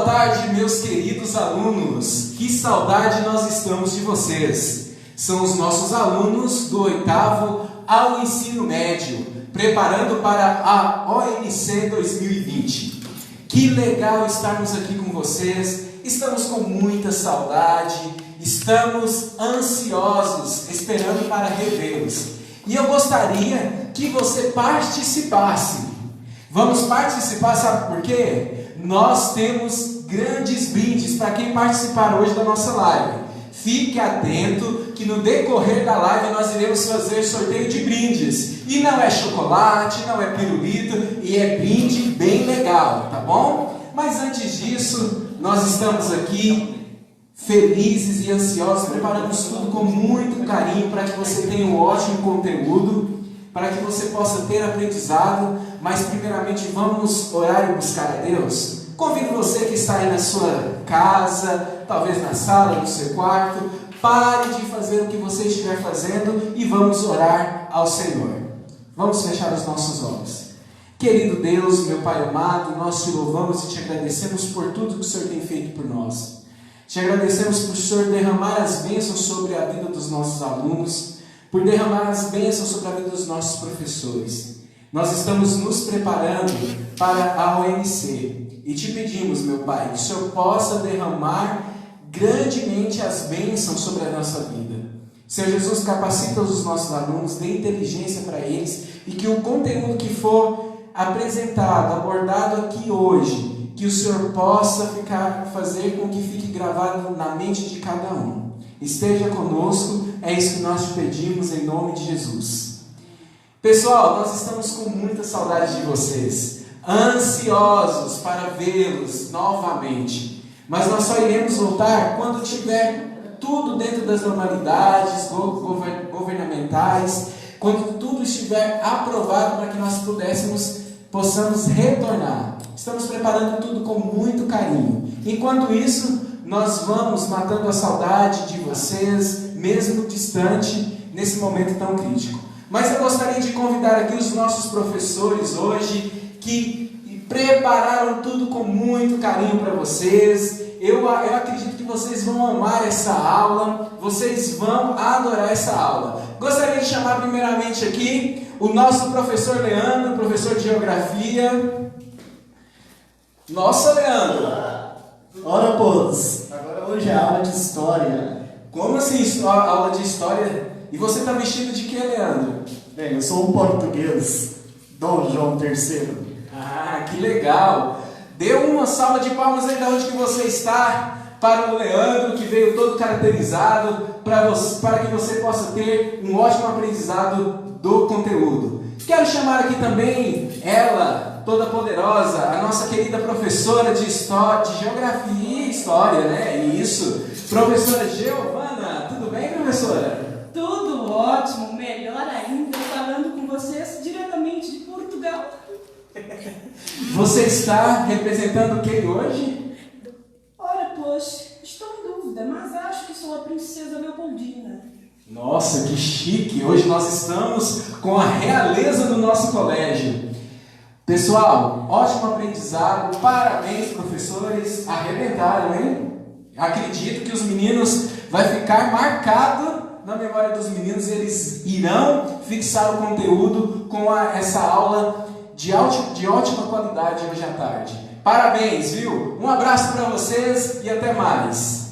boa tarde, meus queridos alunos. Que saudade nós estamos de vocês. São os nossos alunos do 8º ao ensino médio, preparando para a ONC 2020. Que legal estarmos aqui com vocês. Estamos com muita saudade, estamos ansiosos, esperando para revê-los. E eu gostaria que você participasse. Vamos participar, sabe por quê? Nós temos grandes brindes para quem participar hoje da nossa live. Fique atento que no decorrer da live nós iremos fazer sorteio de brindes. E não é chocolate, não é pirulito, e é brinde bem legal, tá bom? Mas antes disso, nós estamos aqui felizes e ansiosos, preparamos tudo com muito carinho para que você tenha um ótimo conteúdo, para que você possa ter aprendizado. Mas primeiramente vamos orar e buscar a Deus. Convido você que está aí na sua casa, talvez na sala, no seu quarto, pare de fazer o que você estiver fazendo e vamos orar ao Senhor. Vamos fechar os nossos olhos. Querido Deus, meu Pai amado, nós te louvamos e te agradecemos por tudo que o Senhor tem feito por nós. Te agradecemos por o Senhor derramar as bênçãos sobre a vida dos nossos alunos, por derramar as bênçãos sobre a vida dos nossos professores. Nós estamos nos preparando para a ONC e te pedimos, meu Pai, que o Senhor possa derramar grandemente as bênçãos sobre a nossa vida. Senhor Jesus, capacita os nossos alunos, dê inteligência para eles e que o conteúdo que for apresentado, abordado aqui hoje, que o Senhor possa fazer com que fique gravado na mente de cada um. Esteja conosco, é isso que nós te pedimos em nome de Jesus. Pessoal, nós estamos com muita saudade de vocês, ansiosos para vê-los novamente, mas nós só iremos voltar quando tiver tudo dentro das normalidades governamentais, quando tudo estiver aprovado para que nós possamos retornar. Estamos preparando tudo com muito carinho. Enquanto isso, nós vamos matando a saudade de vocês, mesmo distante, nesse momento tão crítico. Mas eu gostaria de convidar aqui os nossos professores hoje, que prepararam tudo com muito carinho para vocês. Eu acredito que vocês vão amar essa aula, vocês vão adorar essa aula. Gostaria de chamar primeiramente aqui o nosso professor Leandro, professor de Geografia. Nossa, Leandro! Ora, pois, agora hoje é aula de História. Como assim, aula de História? E você está vestido de quê, Leandro? Bem, eu sou um português, Dom João III. Ah, que legal! Dê uma salva de palmas aí de onde que você está para o Leandro, que veio todo caracterizado, para que você possa ter um ótimo aprendizado do conteúdo. Quero chamar aqui também ela, toda poderosa, a nossa querida professora de Geografia e História, né? Isso, professora Giovana. Tudo bem, professora? Tudo ótimo, melhor ainda, falando com vocês diretamente de Portugal. Você está representando quem hoje? Ora, pois, estou em dúvida, mas acho que sou a princesa Leopoldina. Nossa, que chique! Hoje nós estamos com a realeza do nosso colégio. Pessoal, ótimo aprendizado, parabéns, professores, arrebentaram, hein? Acredito que os meninos vai ficar marcado na memória dos meninos, eles irão fixar o conteúdo com essa aula de ótima qualidade hoje à tarde. Parabéns, viu? Um abraço para vocês e até mais.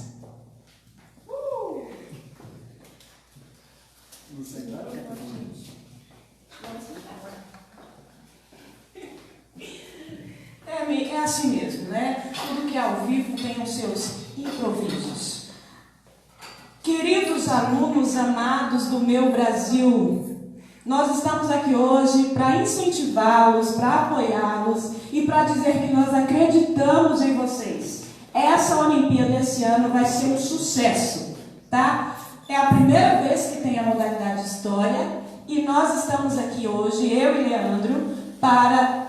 É assim mesmo, né? Tudo que é ao vivo tem os seus improvisos. Queridos alunos amados do meu Brasil, nós estamos aqui hoje para incentivá-los, para apoiá-los e para dizer que nós acreditamos em vocês. Essa Olimpíada esse ano vai ser um sucesso, tá? É a primeira vez que tem a modalidade História e nós estamos aqui hoje, eu e Leandro, para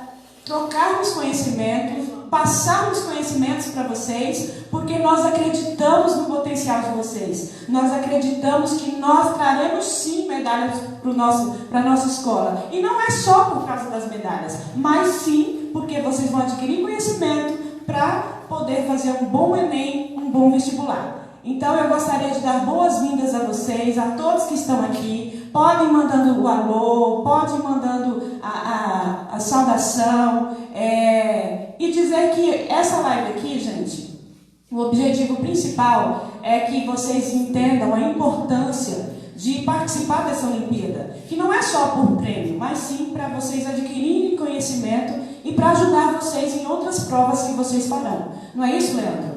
trocarmos conhecimentos, passarmos conhecimentos para vocês, porque nós acreditamos no potencial de vocês. Nós acreditamos que nós traremos sim medalhas para a nossa escola. E não é só por causa das medalhas, mas sim porque vocês vão adquirir conhecimento para poder fazer um bom Enem, um bom vestibular. Então, eu gostaria de dar boas-vindas a vocês, a todos que estão aqui. Podem mandando o alô, podem mandando a saudação. E dizer que essa live aqui, gente, o objetivo principal é que vocês entendam a importância de participar dessa Olimpíada. Que não é só por prêmio, mas sim para vocês adquirirem conhecimento e para ajudar vocês em outras provas que vocês farão. Não é isso, Leandro?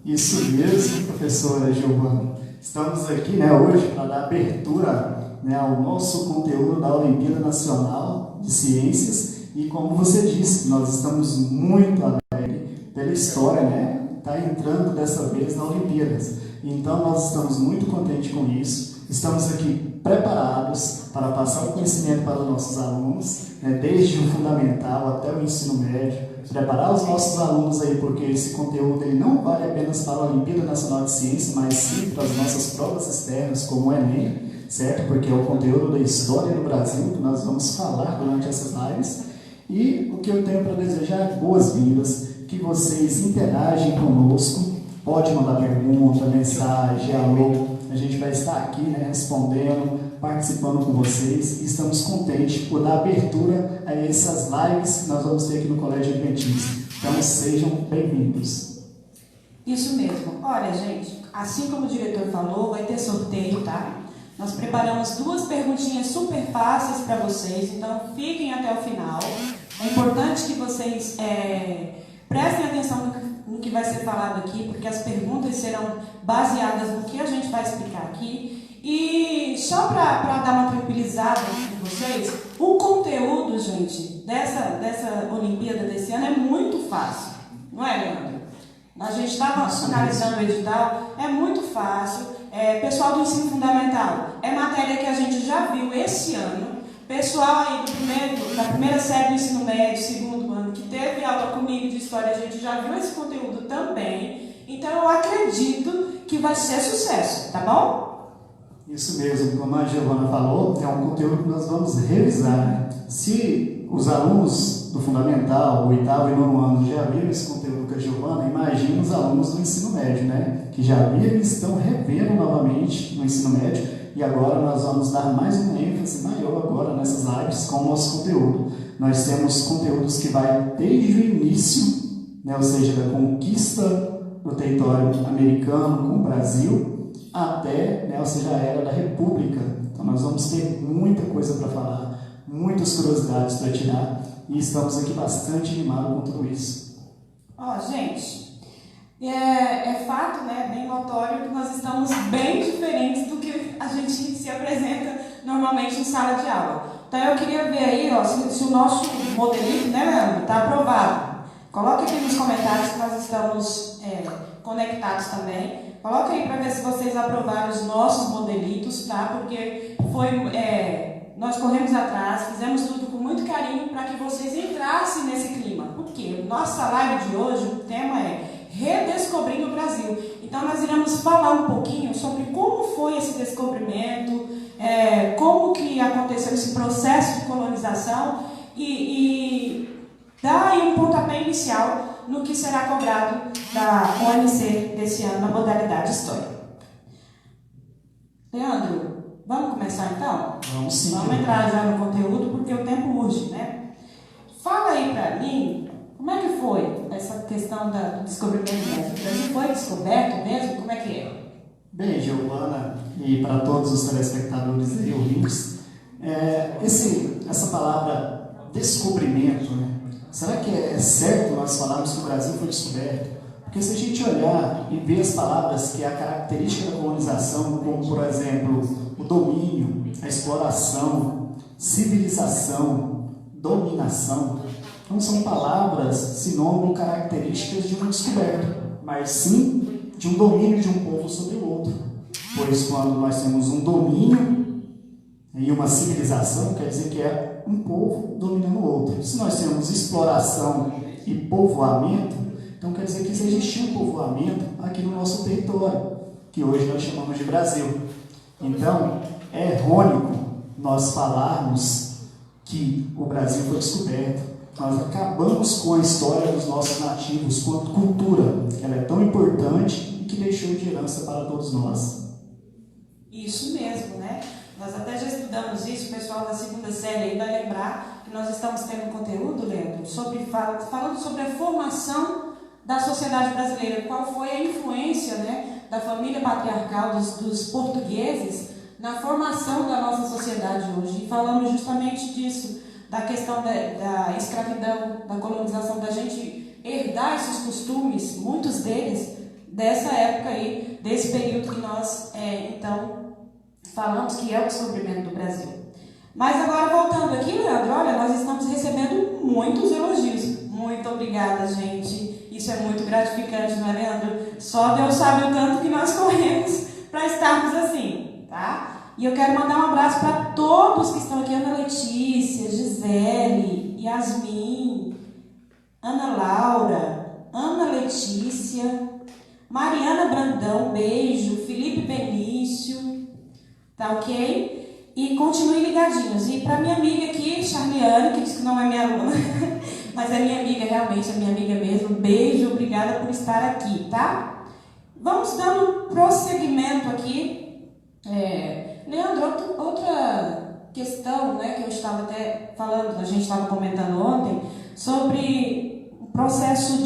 Isso mesmo, professora Giovana. Estamos aqui, hoje para dar abertura, ao nosso conteúdo da Olimpíada Nacional de Ciências. E como você disse, nós estamos muito alegres pela história, está entrando dessa vez na Olimpíadas. Então nós estamos muito contentes com isso. Estamos aqui preparados para passar o conhecimento para os nossos alunos, desde o fundamental até o ensino médio. Preparar os nossos alunos aí, porque esse conteúdo ele não vale apenas para a Olimpíada Nacional de Ciência, mas sim para as nossas provas externas, como o Enem, certo? Porque é o conteúdo da história do Brasil que nós vamos falar durante essas lives. E o que eu tenho para desejar é boas-vindas, que vocês interagem conosco, pode mandar pergunta, mensagem, alô, a gente vai estar aqui, respondendo, participando com vocês, e estamos contentes por dar abertura a essas lives que nós vamos ter aqui no Colégio Adventista. Então, sejam bem-vindos. Isso mesmo. Olha, gente, assim como o diretor falou, vai ter sorteio, tá? Nós preparamos 2 perguntinhas super fáceis para vocês, então fiquem até o final. É importante que vocês prestem atenção no que vai ser falado aqui, porque as perguntas serão baseadas no que a gente vai explicar aqui. E só para dar uma tranquilizada com vocês, o conteúdo, gente, dessa Olimpíada desse ano é muito fácil, não é, Leandro? A gente estava analisando o edital, é muito fácil. Pessoal do ensino fundamental, é matéria que a gente já viu esse ano. Pessoal aí da primeira série do ensino médio, segundo ano, que teve aula comigo de história, a gente já viu esse conteúdo também. Então eu acredito que vai ser sucesso, tá bom? Isso mesmo, como a Giovana falou, é um conteúdo que nós vamos revisar. Se os alunos do Fundamental, 8º e 9º ano já viram esse conteúdo com a Giovana, imagina os alunos do ensino médio, que já viram e estão revendo novamente no ensino médio, e agora nós vamos dar mais uma ênfase maior agora nessas lives com o nosso conteúdo. Nós temos conteúdos que vai desde o início, ou seja, da conquista do território americano com o Brasil, até, ou seja, a era da República. Então nós vamos ter muita coisa para falar, muitas curiosidades para tirar, e estamos aqui bastante animados com tudo isso. Gente, é fato, bem notório que nós estamos bem diferentes do que a gente se apresenta normalmente em sala de aula. Então eu queria ver aí, se o nosso modelito, Leandro, está aprovado. Coloque aqui nos comentários que nós estamos conectados também. Coloque aí para ver se vocês aprovaram os nossos modelitos, tá? Porque nós corremos atrás, fizemos tudo com muito carinho para que vocês entrassem nesse clima. Porque nossa live de hoje, o tema é Redescobrindo o Brasil. Então nós iremos falar um pouquinho sobre como foi esse descobrimento, como que aconteceu esse processo de colonização e dar aí um pontapé inicial no que será cobrado da ONC desse ano na modalidade História. Leandro, vamos começar então? Vamos sim. Vamos entrar já no conteúdo porque o tempo urge, Fala aí para mim, como é que foi essa questão do descobrimento do Brasil? O Brasil foi descoberto mesmo? Como é que é? Bem, Giovana, e para todos os telespectadores e ouvintes, essa palavra descobrimento, será que é certo nós falarmos que o Brasil foi descoberto? Porque se a gente olhar e ver as palavras que é a característica da colonização, como por exemplo o domínio, a exploração, civilização, dominação, não são palavras sinônimo características de uma descoberta, mas sim de um domínio de um povo sobre o outro. Pois quando nós temos um domínio e uma civilização, quer dizer que é um povo dominando o outro. Se nós temos exploração e povoamento, então quer dizer que existiu um povoamento aqui no nosso território, que hoje nós chamamos de Brasil. Então, é errôneo nós falarmos que o Brasil foi descoberto, nós acabamos com a história dos nossos nativos quanto cultura. Ela é tão importante e que deixou de herança para todos nós. Isso mesmo, né? Nós até já estudamos isso, o pessoal da segunda série aí vai lembrar que nós estamos tendo um conteúdo, Leandro, falando sobre a formação da sociedade brasileira, qual foi a influência, né, da família patriarcal dos portugueses na formação da nossa sociedade hoje. E falamos justamente disso, da questão da escravidão, da colonização, da gente herdar esses costumes, muitos deles, dessa época aí, desse período que nós, então, falamos que é o descobrimento do Brasil. Mas agora, voltando aqui, Leandro, olha, nós estamos recebendo muitos elogios. Muito obrigada, gente. Isso é muito gratificante, não é, Leandro? Só Deus sabe o tanto que nós corremos para estarmos assim, tá? E eu quero mandar um abraço para todos que estão aqui. Ana Letícia, Gisele, Yasmin, Ana Laura, Ana Letícia, Mariana Brandão, beijo, Felipe Benício, tá ok? E continuem ligadinhos. E para minha amiga aqui, Charliane, que diz que não é minha aluna, mas é minha amiga, realmente é minha amiga mesmo, beijo, obrigada por estar aqui, tá? Vamos dando prosseguimento aqui. Leandro, outra questão, né, que eu estava até falando, a gente estava comentando ontem, sobre o processo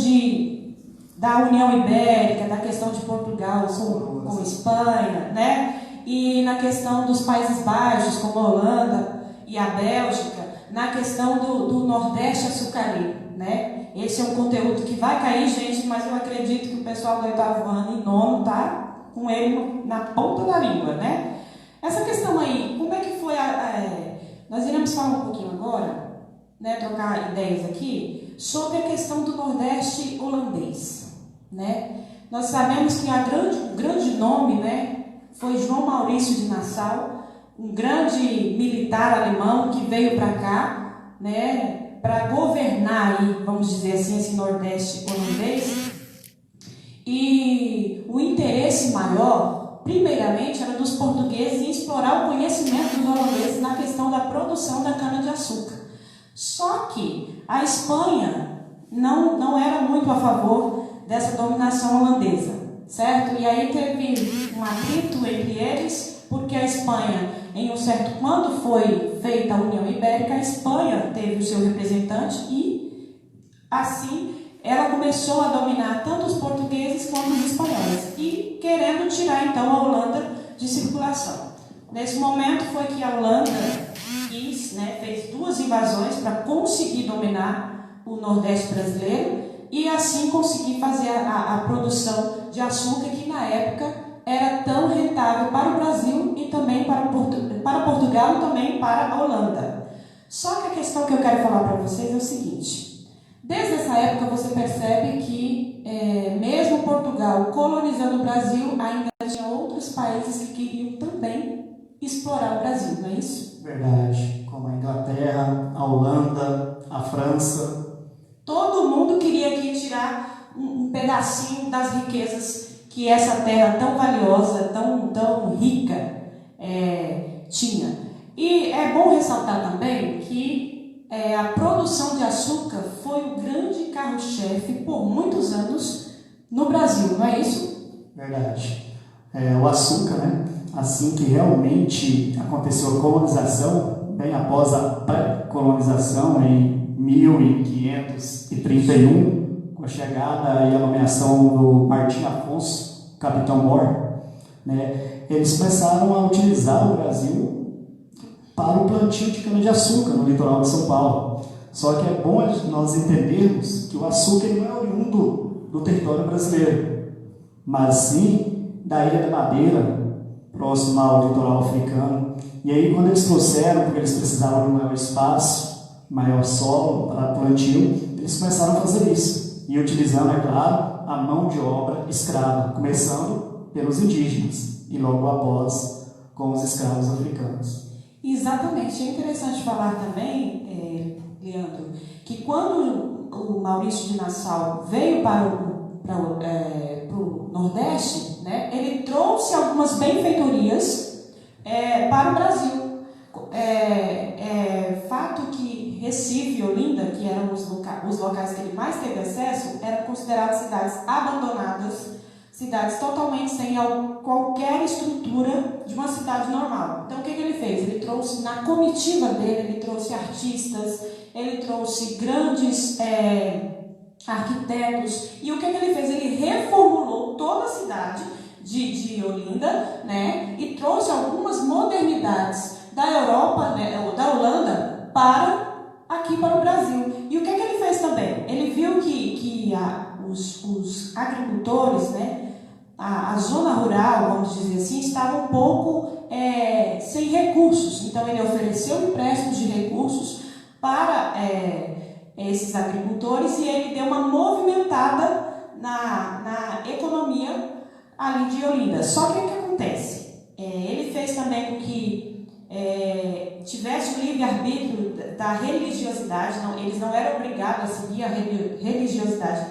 da União Ibérica, da questão de Portugal com Espanha, né? E na questão dos Países Baixos, como a Holanda e a Bélgica, na questão do Nordeste açucareiro, né? Esse é um conteúdo que vai cair, gente, mas eu acredito que o pessoal do 8º ano e 9º tá com ele na ponta da língua, né? Essa questão aí, como é que foi nós iremos falar um pouquinho agora, né, trocar ideias aqui, sobre a questão do Nordeste holandês, né? Nós sabemos que o grande nome, né, foi João Maurício de Nassau, um grande militar alemão que veio para cá, né, para governar aí, vamos dizer assim, esse Nordeste holandês. E o interesse maior, primeiramente, era dos portugueses em explorar o conhecimento dos holandeses na questão da produção da cana-de-açúcar. Só que a Espanha não era muito a favor dessa dominação holandesa, certo? E aí teve um atrito entre eles, porque a Espanha, quando foi feita a União Ibérica, a Espanha teve o seu representante e, assim, ela começou a dominar tanto os portugueses quanto os espanhóis e querendo tirar, então, a Holanda de circulação. Nesse momento foi que a Holanda fez 2 invasões para conseguir dominar o Nordeste brasileiro e assim conseguir fazer a produção de açúcar que na época era tão rentável para o Brasil e também para Portugal e também para a Holanda. Só que a questão que eu quero falar para vocês é o seguinte: desde essa época você percebe que mesmo Portugal colonizando o Brasil, ainda tinha outros países que queriam também explorar o Brasil, não é isso? Verdade, como a Inglaterra, a Holanda, a França. Todo mundo queria aqui tirar um pedacinho das riquezas que essa terra tão valiosa, tão rica tinha. E é bom ressaltar também que a produção de açúcar foi o grande carro-chefe por muitos anos no Brasil, não é isso? Verdade. O açúcar, né? Assim que realmente aconteceu a colonização, bem após a pré-colonização, em 1531, com a chegada e a nomeação do Martim Afonso, Capitão Mor, né, eles começaram a utilizar o Brasil para o plantio de cana-de-açúcar no litoral de São Paulo. Só que é bom nós entendermos que o açúcar não é oriundo do território brasileiro, mas sim da Ilha da Madeira, próximo ao litoral africano. E aí, quando eles trouxeram, porque eles precisavam de um maior espaço, maior solo para plantio, eles começaram a fazer isso. E utilizando, é claro, a mão de obra escrava, começando pelos indígenas e logo após com os escravos africanos. Exatamente. É interessante falar também, Leandro, que quando o Maurício de Nassau veio para o Nordeste, né, ele trouxe algumas benfeitorias para o Brasil. Fato que Recife e Olinda, que eram os locais que ele mais teve acesso, eram consideradas cidades abandonadas, cidades totalmente sem qualquer estrutura de uma cidade normal. Então, o que ele fez? Ele trouxe, na comitiva dele, ele trouxe artistas, ele trouxe grandes arquitetos. E o que ele fez? Ele reformulou toda a cidade de Olinda, né? E trouxe algumas modernidades da Europa, né, da Holanda, aqui para o Brasil. E o que ele fez também? Ele viu que os agricultores, né, a zona rural, vamos dizer assim, estava um pouco sem recursos. Então, ele ofereceu empréstimos de recursos para esses agricultores e ele deu uma movimentada na economia ali de Olinda. Só que o que acontece? Ele fez também com que tivesse o livre-arbítrio da religiosidade. Eles não eram obrigados a seguir a religiosidade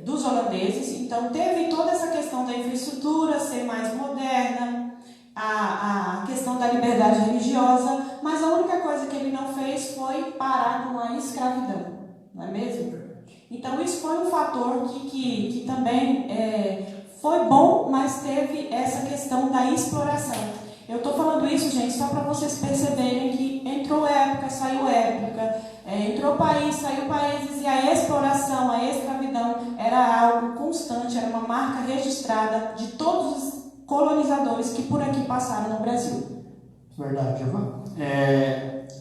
dos holandeses. Então, teve toda essa questão da infraestrutura ser mais moderna, a questão da liberdade religiosa, mas a única coisa que ele não fez foi parar com a escravidão, não é mesmo? Então, isso foi um fator que também foi bom, mas teve essa questão da exploração. Eu estou falando isso, gente, só para vocês perceberem que entrou época, saiu época, entrou país, saiu países, e a exploração, a escravidão era algo constante, era uma marca registrada de todos os colonizadores que por aqui passaram no Brasil. Verdade, Giovana.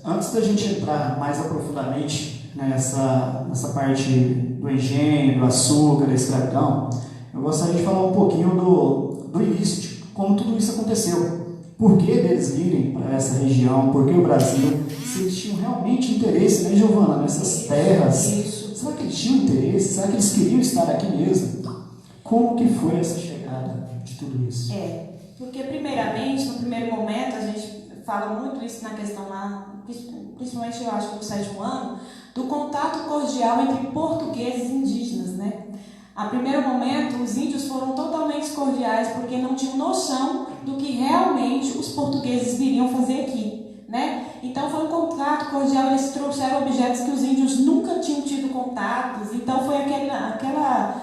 Antes da gente entrar mais aprofundadamente nessa parte do engenho, do açúcar, da escravidão, eu gostaria de falar um pouquinho do início, de como tudo isso aconteceu. Por que eles virem para essa região? Por que o Brasil? Se eles tinham realmente interesse, né, Giovana, nessas terras? Isso. Será que eles tinham interesse? Será que eles queriam estar aqui mesmo? Como que foi essa chegada de tudo isso? Porque primeiramente, no primeiro momento, a gente fala muito isso na questão lá, principalmente eu acho que do 7º ano, do contato cordial entre portugueses e indígenas, né? A primeiro momento, os índios foram totalmente cordiais porque não tinham noção do que realmente os portugueses viriam fazer aqui, né? Então foi um contato cordial, eles trouxeram objetos que os índios nunca tinham tido contatos, então foi aquela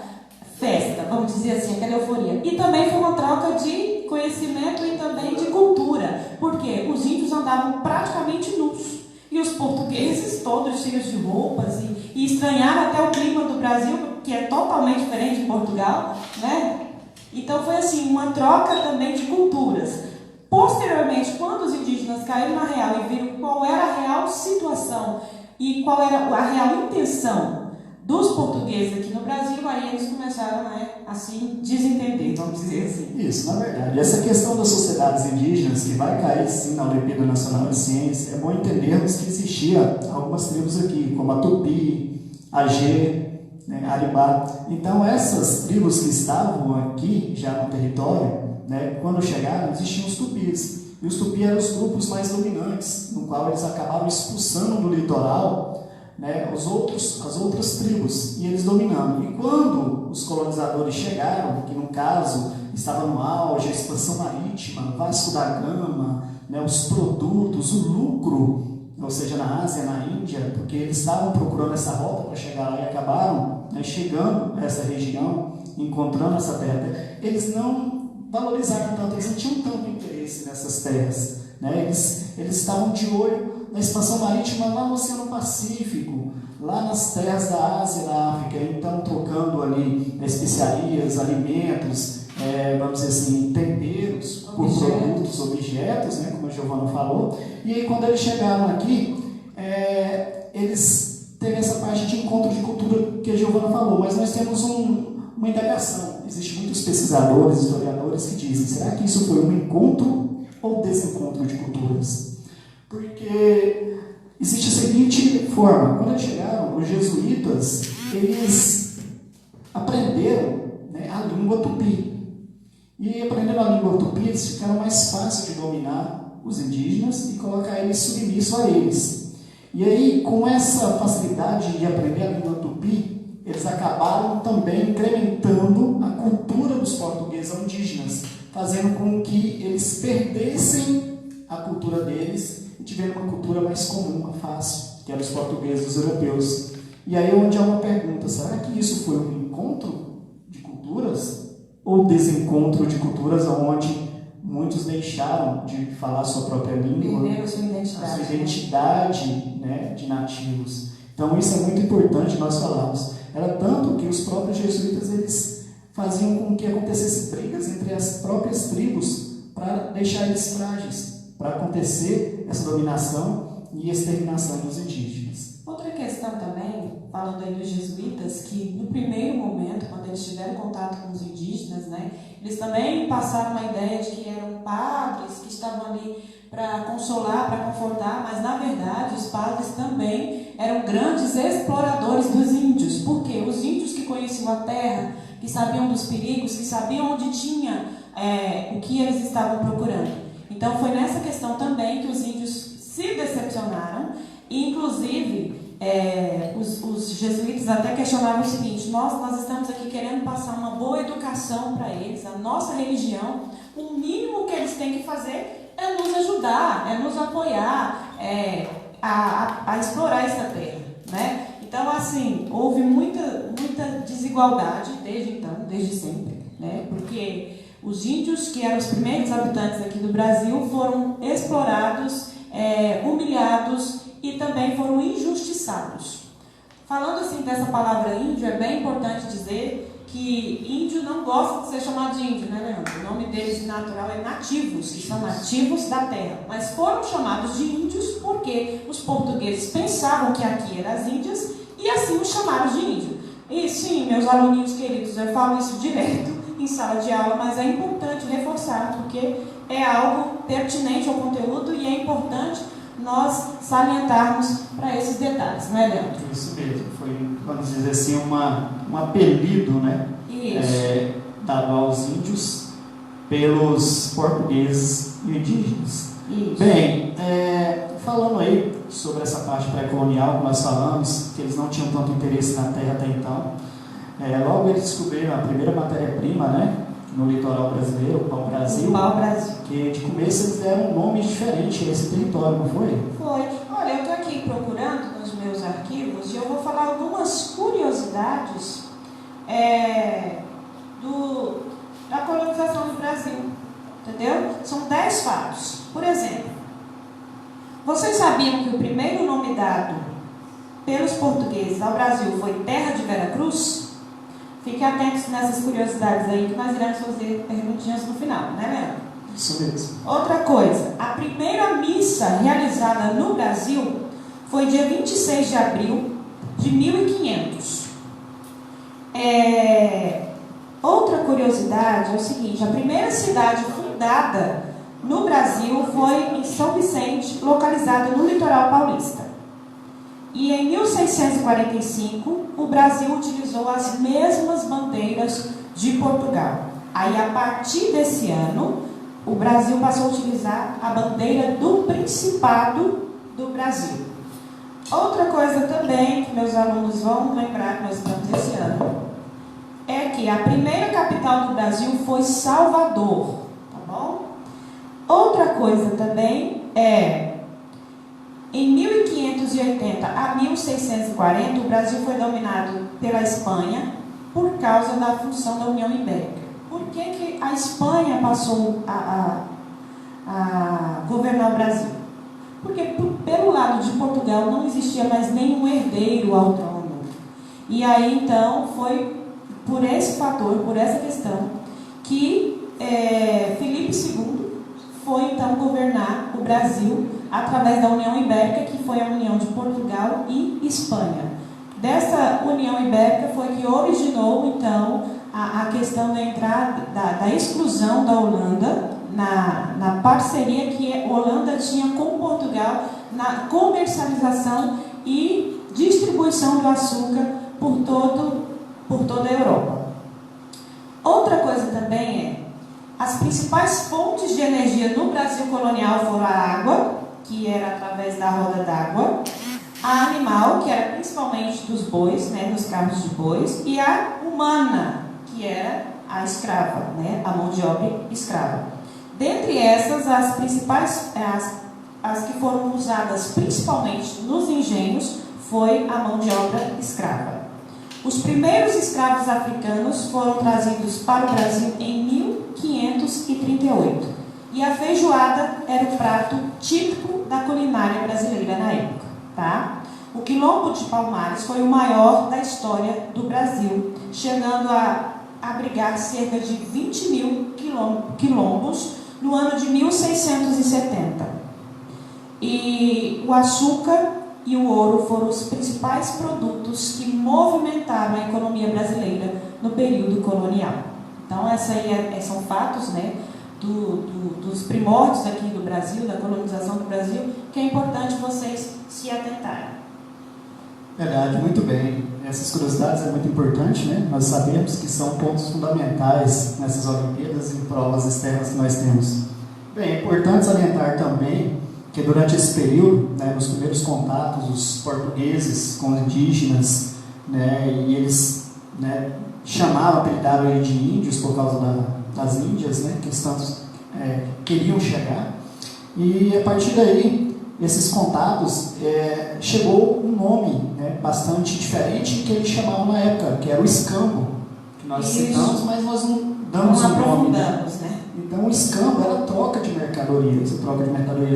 festa, vamos dizer assim, aquela euforia. E também foi uma troca de conhecimento e também de cultura, porque os índios andavam praticamente nus. E os portugueses, todos cheios de roupas, e estranharam até o clima do Brasil, que é totalmente diferente de Portugal, né? Então foi assim, uma troca também de culturas. Posteriormente, quando os indígenas caíram na real e viram qual era a real situação e qual era a real intenção dos portugueses aqui no Brasil, aí eles começaram a se desentender, vamos dizer assim. Isso, na verdade. Essa questão das sociedades indígenas, que vai cair sim na Olimpíada Nacional de Ciência, é bom entendermos que existia algumas tribos aqui, como a Tupi, a Gê, né, Aribá. Então, essas tribos que estavam aqui, já no território, né, quando chegaram, existiam os Tupis. E os Tupis eram os grupos mais dominantes, no qual eles acabavam expulsando do litoral, né, as outras tribos, e eles dominando. E quando os colonizadores chegaram, que no caso estava no auge, a expansão marítima, Vasco da Gama, né, os produtos, o lucro, ou seja, na Ásia, na Índia, porque eles estavam procurando essa rota para chegar lá e acabaram, né, chegando a essa região, encontrando essa terra. Eles não valorizaram tanto, eles não tinham tanto interesse nessas terras, né? Eles estavam de olho na expansão marítima lá no Oceano Pacífico, lá nas terras da Ásia e da África, então trocando ali especiarias, alimentos, vamos dizer assim, temperos por produtos, objetos, né, como a Giovana falou. E aí quando eles chegaram aqui, eles teve essa parte de encontro de cultura que a Giovana falou, mas nós temos uma indagação. Existem muitos pesquisadores, historiadores que dizem, será que isso foi um encontro ou desencontro de culturas? Porque existe a seguinte forma, quando eles chegaram, os jesuítas, eles aprenderam, né, a língua tupi. E aprendendo a língua tupi, eles ficaram mais fácil de dominar os indígenas e colocar eles submissos a eles. E aí, com essa facilidade de aprender a língua tupi, eles acabaram também incrementando a cultura dos portugueses indígenas, fazendo com que eles perdessem a cultura deles e tiveram uma cultura mais comum, mais fácil. que eram os portugueses e os europeus. E aí onde há uma pergunta, será que isso foi um encontro de culturas ou desencontro de culturas onde muitos deixaram de falar a sua própria língua, perderam sua identidade, a sua identidade, né, de nativos? Então isso é muito importante nós falarmos. Era tanto que os próprios jesuítas eles faziam com que acontecesse brigas entre as próprias tribos para deixar eles frágeis, para acontecer essa dominação e exterminação dos indígenas. Outra questão também, falando aí dos jesuítas, que no primeiro momento, quando eles tiveram contato com os indígenas, né, eles também passaram uma ideia de que eram padres que estavam ali para consolar, para confortar, mas na verdade os padres também eram grandes exploradores dos índios, porque os índios que conheciam a terra, que sabiam dos perigos, que sabiam onde tinha o que eles estavam procurando. Então foi nessa questão também que os índios se decepcionaram, e inclusive os jesuítas até questionavam o seguinte: nós estamos aqui querendo passar uma boa educação para eles, a nossa religião, o mínimo que eles têm que fazer é nos ajudar, é nos apoiar, a explorar essa terra, né? Então, assim, houve muita desigualdade desde então, desde sempre, né? Porque os índios, que eram os primeiros habitantes aqui do Brasil, foram explorados, humilhados e também foram injustiçados. Falando assim dessa palavra índio, é bem importante dizer que índio não gosta de ser chamado de índio, né, Leandro? O nome deles natural é nativos, que são nativos da terra. Mas foram chamados de índios porque os portugueses pensavam que aqui eram as Índias e assim os chamaram de índio. E sim, meus aluninhos queridos, eu falo isso direto em sala de aula, mas é importante reforçar, porque é algo pertinente ao conteúdo e é importante nós salientarmos para esses detalhes, não é, Leandro? Isso mesmo, foi, vamos dizer assim, um apelido, né? Isso. Dado aos índios pelos portugueses e indígenas. Isso. Bem, falando aí sobre essa parte pré-colonial que nós falamos, que eles não tinham tanto interesse na terra até então, logo eles descobriram a primeira matéria-prima, né? No litoral brasileiro, o pau-brasil. O pau-brasil. Que de começo eles deram um nome diferente a esse território, não foi? Foi. Olha, eu estou aqui procurando nos meus arquivos e eu vou falar algumas curiosidades da colonização do Brasil. Entendeu? São 10 fatos. Por exemplo, vocês sabiam que o primeiro nome dado pelos portugueses ao Brasil foi Terra de Veracruz? Fiquem atentos nessas curiosidades aí, que nós iremos fazer perguntinhas no final, né, Leandro? Isso mesmo. Outra coisa, a primeira missa realizada no Brasil foi dia 26 de abril de 1500. Outra curiosidade é o seguinte: a primeira cidade fundada no Brasil foi em São Vicente, localizada no litoral paulista. E em 1645, o Brasil utilizou as mesmas bandeiras de Portugal. Aí, a partir desse ano, o Brasil passou a utilizar a bandeira do Principado do Brasil. Outra coisa também que meus alunos vão lembrar que nós estamos esse ano é que a primeira capital do Brasil foi Salvador, tá bom? Outra coisa também em 1580 a 1640, o Brasil foi dominado pela Espanha por causa da função da União Ibérica. Por que a Espanha passou a governar o Brasil? Porque pelo lado de Portugal não existia mais nenhum herdeiro ao trono. E aí então foi por esse fator, por essa questão, que Filipe II foi então governar o Brasil através da União Ibérica, que foi a união de Portugal e Espanha. Dessa União Ibérica foi que originou então a questão da entrada, da exclusão da Holanda na parceria que a Holanda tinha com Portugal na comercialização e distribuição do açúcar por toda a Europa. Outra coisa também as principais fontes de energia no Brasil colonial foram a água, que era através da roda d'água, a animal, que era principalmente dos bois, né, dos carros de bois, e a humana, que era a escrava, né, a mão de obra escrava. Dentre essas, as principais as que foram usadas principalmente nos engenhos foi a mão de obra escrava. Os primeiros escravos africanos foram trazidos para o Brasil em 1538 e a feijoada era o prato típico da culinária brasileira na época, tá? O quilombo de Palmares foi o maior da história do Brasil, chegando a abrigar cerca de 20 mil quilombos no ano de 1670. E o açúcar e o ouro foram os principais produtos que movimentaram a economia brasileira no período colonial. Então, essa aí são fatos, né, dos primórdios aqui do Brasil, da colonização do Brasil, que é importante vocês se atentarem. Verdade, muito bem. Essas curiosidades é muito importante, né? Nós sabemos que são pontos fundamentais nessas Olimpíadas e provas externas que nós temos. Bem, é importante salientar também que durante esse período, né, nos primeiros contatos, os portugueses com os indígenas, né, e eles, né, chamavam, apelidaram ele de índios por causa das Índias, né, que eles tanto queriam chegar. E a partir daí, esses contatos, chegou um nome, né, bastante diferente que eles chamavam na época, que era o escambo, que nós citamos, mas nós não damos um nome, né? Então, o escambo era troca de mercadorias,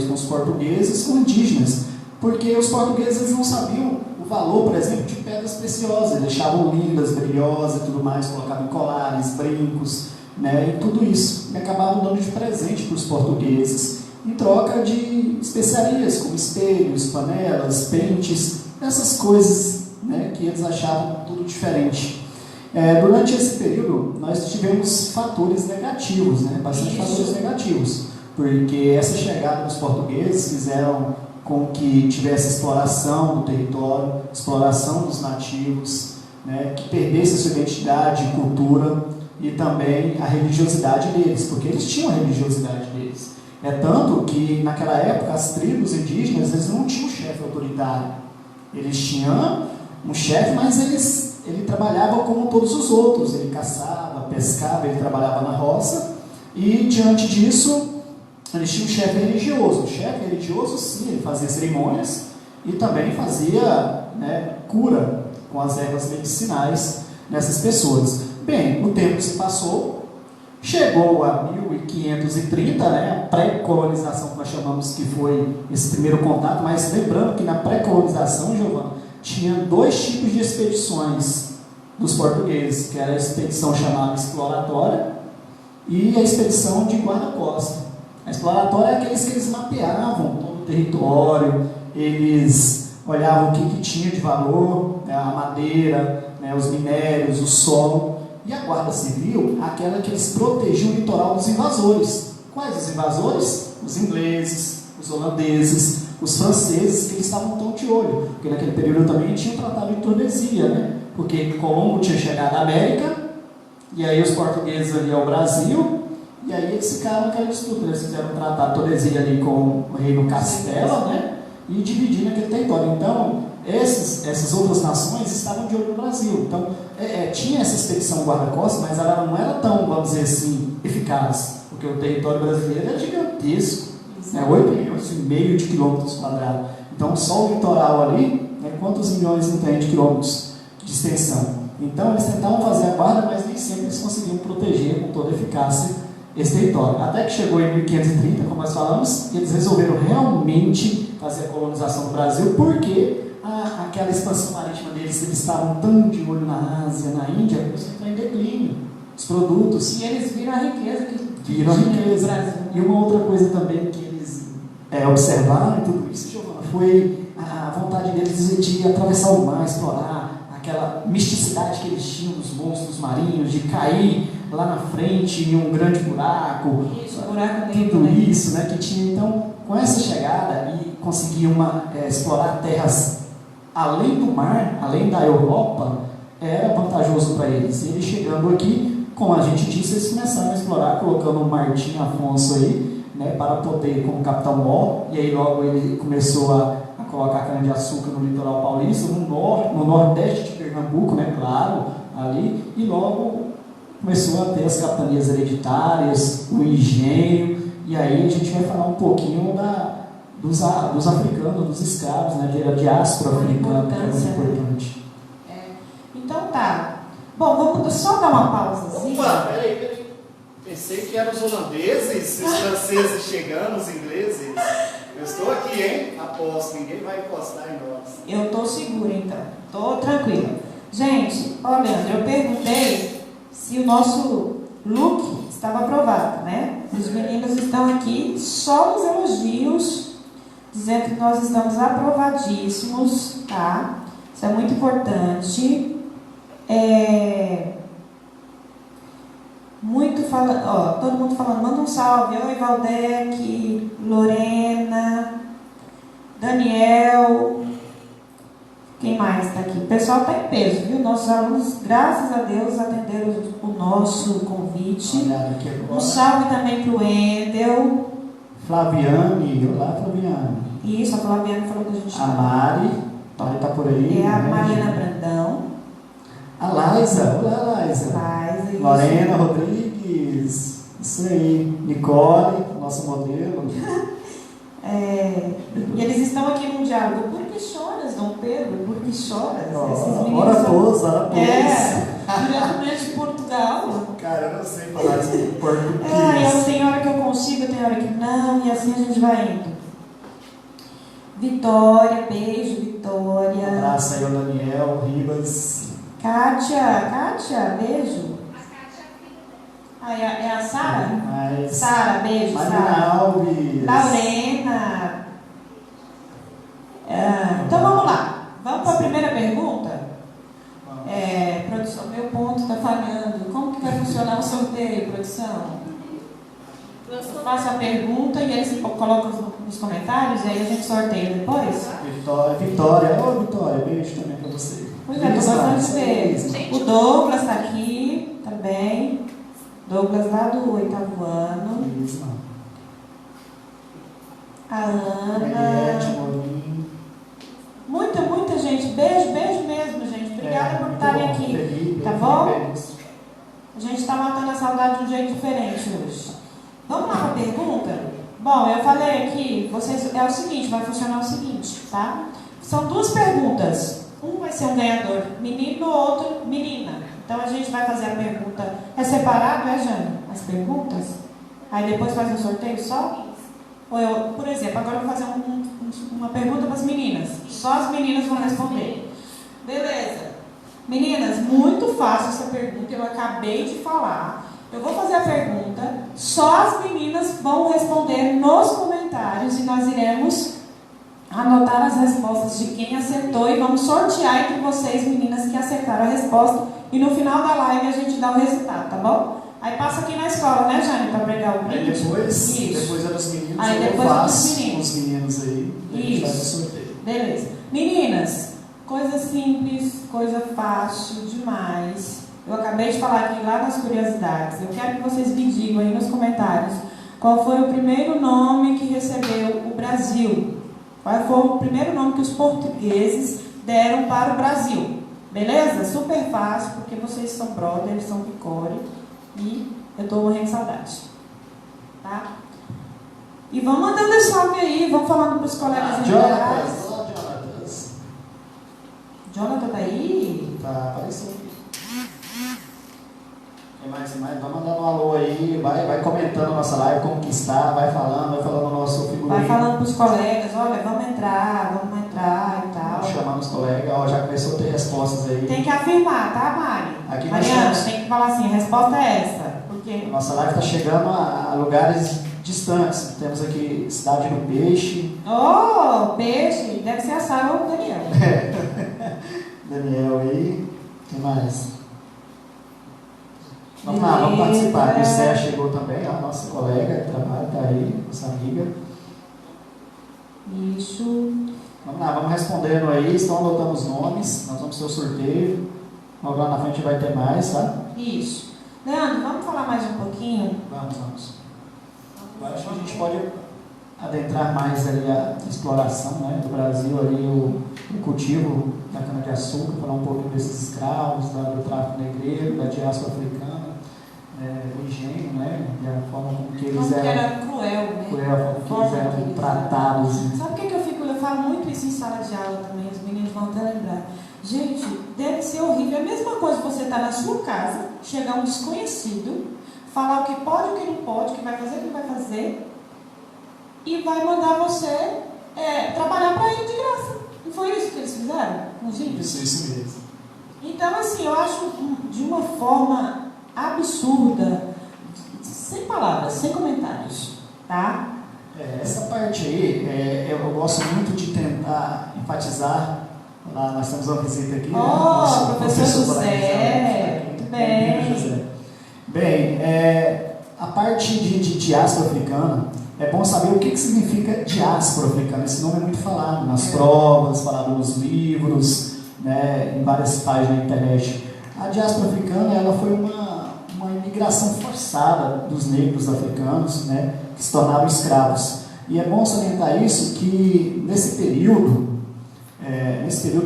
com os portugueses, com indígenas, porque os portugueses não sabiam o valor, por exemplo, de pedras preciosas, eles deixavam lindas, brilhosas e tudo mais, colocavam em colares, brincos, né, e tudo isso, e acabavam dando de presente para os portugueses, em troca de especiarias, como espelhos, panelas, pentes, essas coisas, né, que eles achavam tudo diferente. Durante esse período, nós tivemos fatores negativos, né, bastante fatores negativos, porque essa chegada dos portugueses fizeram com que tivesse exploração do território, exploração dos nativos, né, que perdesse a sua identidade, cultura e também a religiosidade deles, porque eles tinham a religiosidade deles. É tanto que, naquela época, as tribos indígenas, eles não tinham um chefe autoritário. Eles tinham um chefe, mas ele trabalhava como todos os outros. Ele caçava, pescava, ele trabalhava na roça. E, diante disso, eles tinham um chefe religioso. O chefe religioso, sim, ele fazia cerimônias e também fazia, né, cura com as ervas medicinais nessas pessoas. Bem, o tempo se passou. Chegou a 1530, né, a pré-colonização que nós chamamos que foi esse primeiro contato, mas lembrando que na pré-colonização, Giovana, tinha dois tipos de expedições dos portugueses, que era a expedição chamada exploratória e a expedição de guarda-costa. A exploratória é aqueles que eles mapeavam todo o território, eles olhavam o que tinha de valor, né, a madeira, né, os minérios, o solo. E a Guarda Civil, aquela que eles protegiam o litoral dos invasores. Quais os invasores? Os ingleses, os holandeses, os franceses, que eles estavam tão de olho. Porque naquele período também tinha um tratado de Tordesilha, né? Porque Colombo tinha chegado à América, e aí os portugueses ali ao Brasil, e aí eles ficaram naquela disputa. Eles fizeram um tratado de Tordesilha ali com o reino Castela, né? E dividindo aquele território. Então, essas outras nações estavam de olho no Brasil. Então, tinha essa expedição guarda-costas, mas ela não era tão, vamos dizer assim, eficaz, porque o território brasileiro é gigantesco, né, 8,5 milhões de quilômetros quadrados. Então, só o litoral ali, né, quantos milhões não tem de quilômetros de extensão? Então, eles tentavam fazer a guarda, mas nem sempre eles conseguiam proteger com toda a eficácia esse território. Até que chegou em 1530, como nós falamos, eles resolveram realmente fazer a colonização do Brasil, porque aquela expansão marítima deles, eles estavam tão de olho na Ásia, na Índia, começou a entrar em declínio os produtos. E eles viram a riqueza que viram a riqueza. Brasil. E uma outra coisa também que eles observaram em tudo isso, Giovana, foi a vontade deles de atravessar o mar, explorar aquela misticidade que eles tinham dos monstros marinhos, de cair lá na frente em um grande buraco. Isso, buraco tudo né? Isso, né, que tinha. Então, com essa chegada e conseguir explorar terras além do mar, além da Europa, era vantajoso para eles. E eles chegando aqui, como a gente disse, eles começaram a explorar, colocando o Martim Afonso aí, né, para poder, como capitão-mor, e aí logo ele começou a colocar cana-de-açúcar no litoral paulista, no nordeste de Pernambuco, né, claro, ali, e logo começou a ter as capitanias hereditárias, o engenho, e aí a gente vai falar um pouquinho dos africanos, dos escravos, né, da diáspora africana, que é muito importante. Então tá. Bom, vamos só dar uma pausazinha. Opa, peraí. Pensei que eram os holandeses, os franceses chegando, os ingleses. Eu estou aqui, hein? Aposto, ninguém vai encostar em nós. Eu estou segura, então. Estou tranquila. Gente, ó, Leandro, eu perguntei se o nosso look estava aprovado, né? Os meninos estão aqui só nos elogios, dizendo que nós estamos aprovadíssimos, tá? Isso é muito importante. Todo mundo falando, manda um salve. Oi, Valdec, Lorena, Daniel. Quem mais está aqui? O pessoal está em peso, viu? Nossos alunos, graças a Deus, atenderam o nosso convite. Um salve também para o Endel. Flaviane, olá, Flaviane. Isso, a Flaviane falou que a gente... A Mari está por aí. É a né? Mariana Brandão. A Laísa, olá, Laísa. Lorena Rodrigues, isso aí. Nicole, nosso modelo. E eles estão aqui num diálogo. Por que choras, Dom Pedro? Por que choras? Esses meninos Ora são... todos. Diretamente de Portugal. Cara, eu não sei falar isso em português. Tem hora que eu consigo, tem hora que não, e assim a gente vai indo. Vitória, beijo, Vitória. Um abraço aí ao Daniel Ribas. Kátia, beijo. É a Sara? Sara, beijo, Marina Alves. Laurena. Então vamos lá. Vamos para a primeira pergunta? Produção, meu ponto está falhando. Como que vai funcionar o sorteio, produção? Eu faço a pergunta e eles colocam nos comentários e aí a gente sorteia depois? Vitória. Ô, Vitória, beijo também para você. Pois é, estou bastante beijo. O Douglas está aqui também. Douglas lá do 8º ano. Isso. A Ana. Muita gente. Beijo mesmo, gente. Obrigada por estarem aqui. Tá bom? A gente está matando a saudade de um jeito diferente hoje. Vamos lá para a pergunta? Bom, eu falei aqui, é o seguinte, vai funcionar o seguinte, tá? São 2 perguntas. Um vai ser um ganhador menino, o outro menina. Então a gente vai fazer a pergunta. É separado, Jane? As perguntas? Aí depois faz um sorteio só? Ou eu, por exemplo, agora eu vou fazer uma pergunta para as meninas. Só as meninas vão responder. Beleza. Meninas, muito fácil essa pergunta, eu acabei de falar. Eu vou fazer a pergunta, só as meninas vão responder nos comentários e nós iremos anotar as respostas de quem acertou e vamos sortear entre vocês, meninas, que acertaram a resposta. E no final da live a gente dá o resultado, tá bom? Aí passa aqui na escola, né, Jane, para pegar o brinde. Depois é dos meninos, aí depois é dos meninos. Os meninos aí, a gente faz o sorteio. Beleza. Meninas, coisa simples, coisa fácil demais. Eu acabei de falar aqui lá nas curiosidades. Eu quero que vocês me digam aí nos comentários qual foi o primeiro nome que recebeu o Brasil. Qual foi o primeiro nome que os portugueses deram para o Brasil. Beleza? Super fácil, porque vocês são brothers, são picore. E eu estou morrendo de saudade. Tá? E vão mandando esse salve aí, vão falando para os colegas em gerais. Jonathan tá aí? Tá aparecendo. Tem mais? Vai mandando um alô aí, vai comentando a nossa live, como que está, vai falando o nosso figurinho. Vai falando para os colegas, olha, vamos entrar e tal. Chamando os colegas, ó, já começou a ter respostas aí. Tem que afirmar, tá, Mari? Aqui Mariana, tem que falar assim, a resposta é essa. Porque... Nossa live está chegando a lugares distantes. Temos aqui Cidade do Peixe. Oh, Peixe, deve ser a Sara ou o Daniel. Daniel aí, o que mais? Vamos lá, vamos participar. O Sérgio chegou também, a nossa colega de trabalho está aí, nossa amiga. Isso. Vamos lá, vamos respondendo aí, estão anotando os nomes, nós vamos ter o sorteio. Logo lá na frente vai ter mais, tá? Isso. Leandro, vamos falar mais um pouquinho? Vamos. Eu acho que a gente pode adentrar mais ali a exploração, né, do Brasil, ali o cultivo da cana-de-açúcar, falar um pouquinho desses escravos, do tráfico negreiro, da diáspora africana. engenho, né? E a forma como que eles Como que eram... era cruel, né? Cruel, como que eles eram tratados. Sabe o que eu falo muito isso em sala de aula também, os meninos vão até lembrar. Gente, deve ser horrível. É a mesma coisa que você estar na sua casa, chegar um desconhecido, falar o que pode, o que não pode, o que vai fazer, o que não vai fazer, e vai mandar você trabalhar para ele de graça. Não foi isso que eles fizeram com os índios? Isso mesmo. Então, assim, eu acho de uma forma absurda, sem palavras, sem comentários, tá? Essa parte aí, eu gosto muito de tentar enfatizar. Lá nós temos uma visita aqui, né? Professor José, muito bem. Bem, a parte de diáspora africana, é bom saber o que significa diáspora africana. Esse nome é muito falado nas provas, falado nos livros, né, em várias páginas da internet. A diáspora africana, ela foi uma imigração forçada dos negros africanos, né, que se tornaram escravos. E é bom salientar isso, que nesse período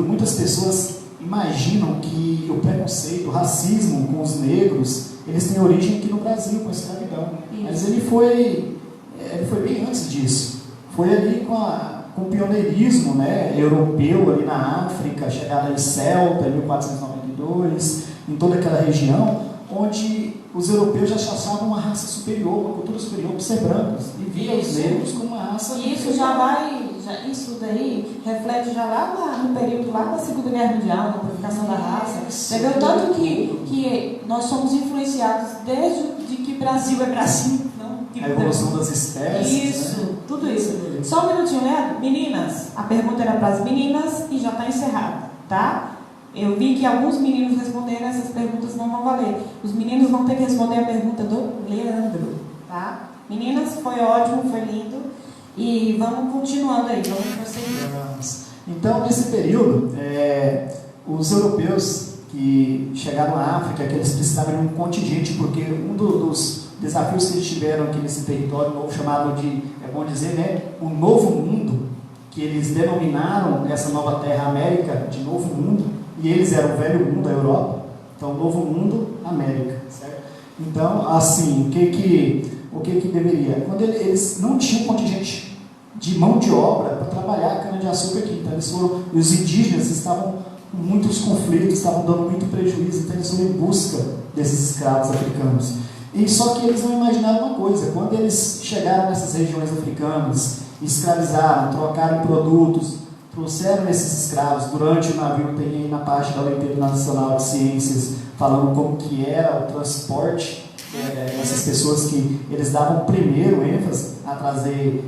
muitas pessoas imaginam que o preconceito, o racismo com os negros, eles têm origem aqui no Brasil, com a escravidão. Isso. Mas ele foi bem antes disso. Foi ali com o pioneirismo, né, europeu ali na África, chegada de Celta, em 1492, em toda aquela região, onde os europeus já achavam uma raça superior, uma cultura superior por ser brancos, e via os negros como uma raça isso superior. Isso daí reflete já lá no período lá da Segunda Guerra Mundial, na purificação da raça. Entendeu? Tanto que nós somos influenciados desde que Brasil é Brasil. Não, a evolução das espécies. Isso, né? Tudo isso. Só um minutinho, né? Meninas, a pergunta era para as meninas e já está encerrada, tá? Eu vi que alguns meninos responderam, essas perguntas não vão valer. Os meninos vão ter que responder a pergunta do Leandro, tá? Meninas, foi ótimo, foi lindo. E vamos continuando aí, vamos prosseguir. Então, nesse período, os europeus que chegaram à África, que eles precisavam de um contingente, porque um dos desafios que eles tiveram aqui nesse território novo, chamado de, é bom dizer, né, o Novo Mundo, que eles denominaram essa nova terra América de Novo Mundo, e eles eram o Velho Mundo, a Europa, então Novo Mundo, América, certo? Então, assim, o que deveria? Quando eles não tinham contingente de mão de obra para trabalhar a cana-de-açúcar aqui, então os indígenas estavam com muitos conflitos, estavam dando muito prejuízo, então eles foram em busca desses escravos africanos. E só que eles não imaginaram uma coisa: quando eles chegaram nessas regiões africanas, escravizaram, trocaram produtos, trouxeram esses escravos. Durante o navio tem aí na parte da Olimpíada Nacional de Ciências falando como que era o transporte dessas pessoas, que eles davam primeiro ênfase a trazer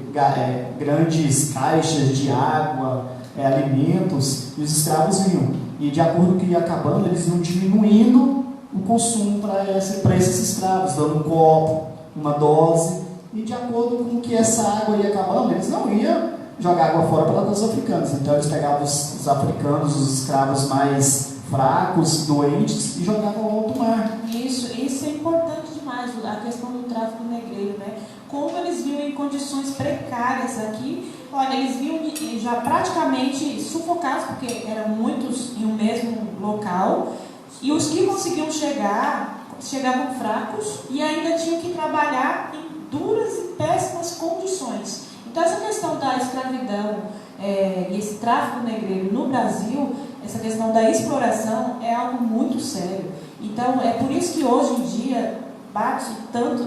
grandes caixas de água, alimentos, e os escravos vinham. E de acordo com o que ia acabando, eles iam diminuindo o consumo para esses escravos, dando um copo, uma dose, e de acordo com que essa água ia acabando, eles não iam jogar água fora para dar os africanos. Então eles pegavam os africanos, os escravos mais fracos, doentes, e jogavam ao alto mar. Isso é importante demais, a questão do tráfico negreiro, né? Como eles viam em condições precárias aqui. Olha, eles viam já praticamente sufocados, porque eram muitos em um mesmo local, e os que conseguiam chegavam fracos e ainda tinham que trabalhar em duras e péssimas condições. Então, essa questão da escravidão e esse tráfico negreiro no Brasil, essa questão da exploração é algo muito sério. Então, é por isso que hoje em dia bate-se tanto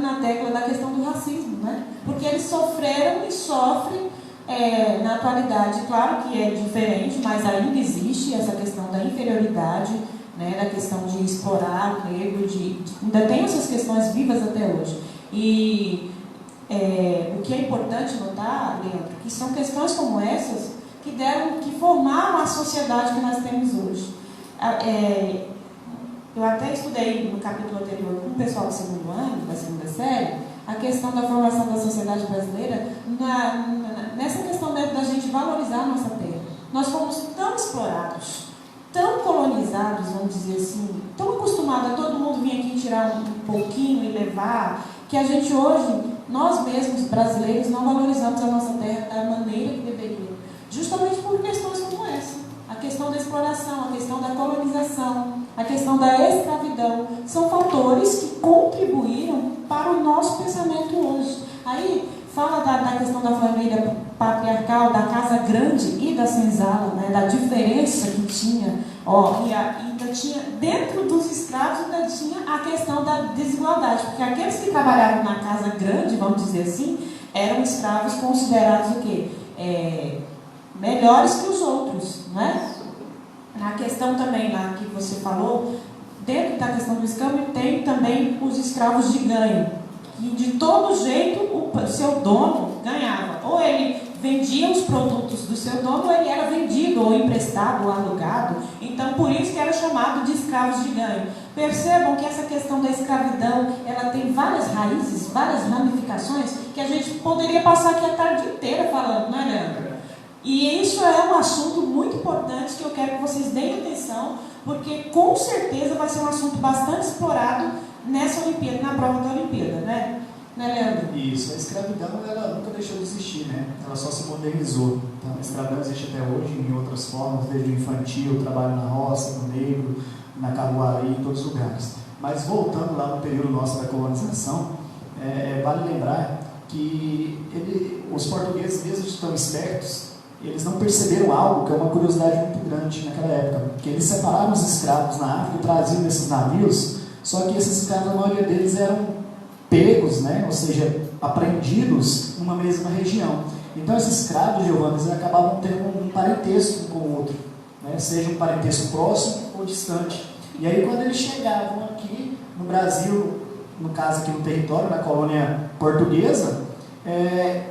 na tecla da questão do racismo, né? Porque eles sofreram e sofrem na atualidade. Claro que é diferente, mas ainda existe essa questão da inferioridade, né? Da questão de explorar o negro, ainda tem essas questões vivas até hoje. E o que é importante notar, Leandro, que são questões como essas que formaram a sociedade que nós temos hoje. Eu até estudei no capítulo anterior com o pessoal do segundo ano, da segunda série, a questão da formação da sociedade brasileira, nessa questão da gente valorizar a nossa terra. Nós fomos tão explorados, tão colonizados, vamos dizer assim, tão acostumados a todo mundo vir aqui tirar um pouquinho e levar, que a gente hoje, nós mesmos brasileiros, não valorizamos a nossa terra da maneira que deveria. Justamente por questões como essa. A questão da exploração, a questão da colonização. a questão da escravidão, são fatores que contribuíram para o nosso pensamento hoje. Aí fala da questão da família patriarcal, da casa grande e da senzala, né, da diferença que tinha, e ainda tinha, dentro dos escravos ainda tinha a questão da desigualdade, porque aqueles que trabalhavam na casa grande, vamos dizer assim, eram escravos considerados o quê? Melhores que os outros, né? Na questão também lá que você falou, dentro da questão do escambo tem também os escravos de ganho, que de todo jeito o seu dono ganhava, ou ele vendia os produtos do seu dono, ou ele era vendido, ou emprestado, ou alugado. Então, por isso que era chamado de escravos de ganho. Percebam que essa questão da escravidão, ela tem várias raízes, várias ramificações, que a gente poderia passar aqui a tarde inteira falando, não é, Leandro? E isso é um assunto muito importante que eu quero que vocês deem atenção, porque com certeza vai ser um assunto bastante explorado nessa Olimpíada, na prova da Olimpíada, né? Né, Leandro? Isso, a escravidão ela nunca deixou de existir, né? Ela só se modernizou. Então, a escravidão existe até hoje em outras formas, desde o infantil, o trabalho na roça, no negro, na carruaria, em todos os lugares. Mas voltando lá no período nosso da colonização, vale lembrar que os portugueses, mesmo tão espertos, eles não perceberam algo que é uma curiosidade muito grande naquela época, que eles separaram os escravos na África e traziam nesses navios, só que esses escravos, a maioria deles eram pegos, né? Ou seja, apreendidos numa mesma região. Então esses escravos, Giovanni, eles acabavam tendo um parentesco com o outro, né? Seja um parentesco próximo ou distante. E aí quando eles chegavam aqui no Brasil, no caso aqui no território, na colônia portuguesa,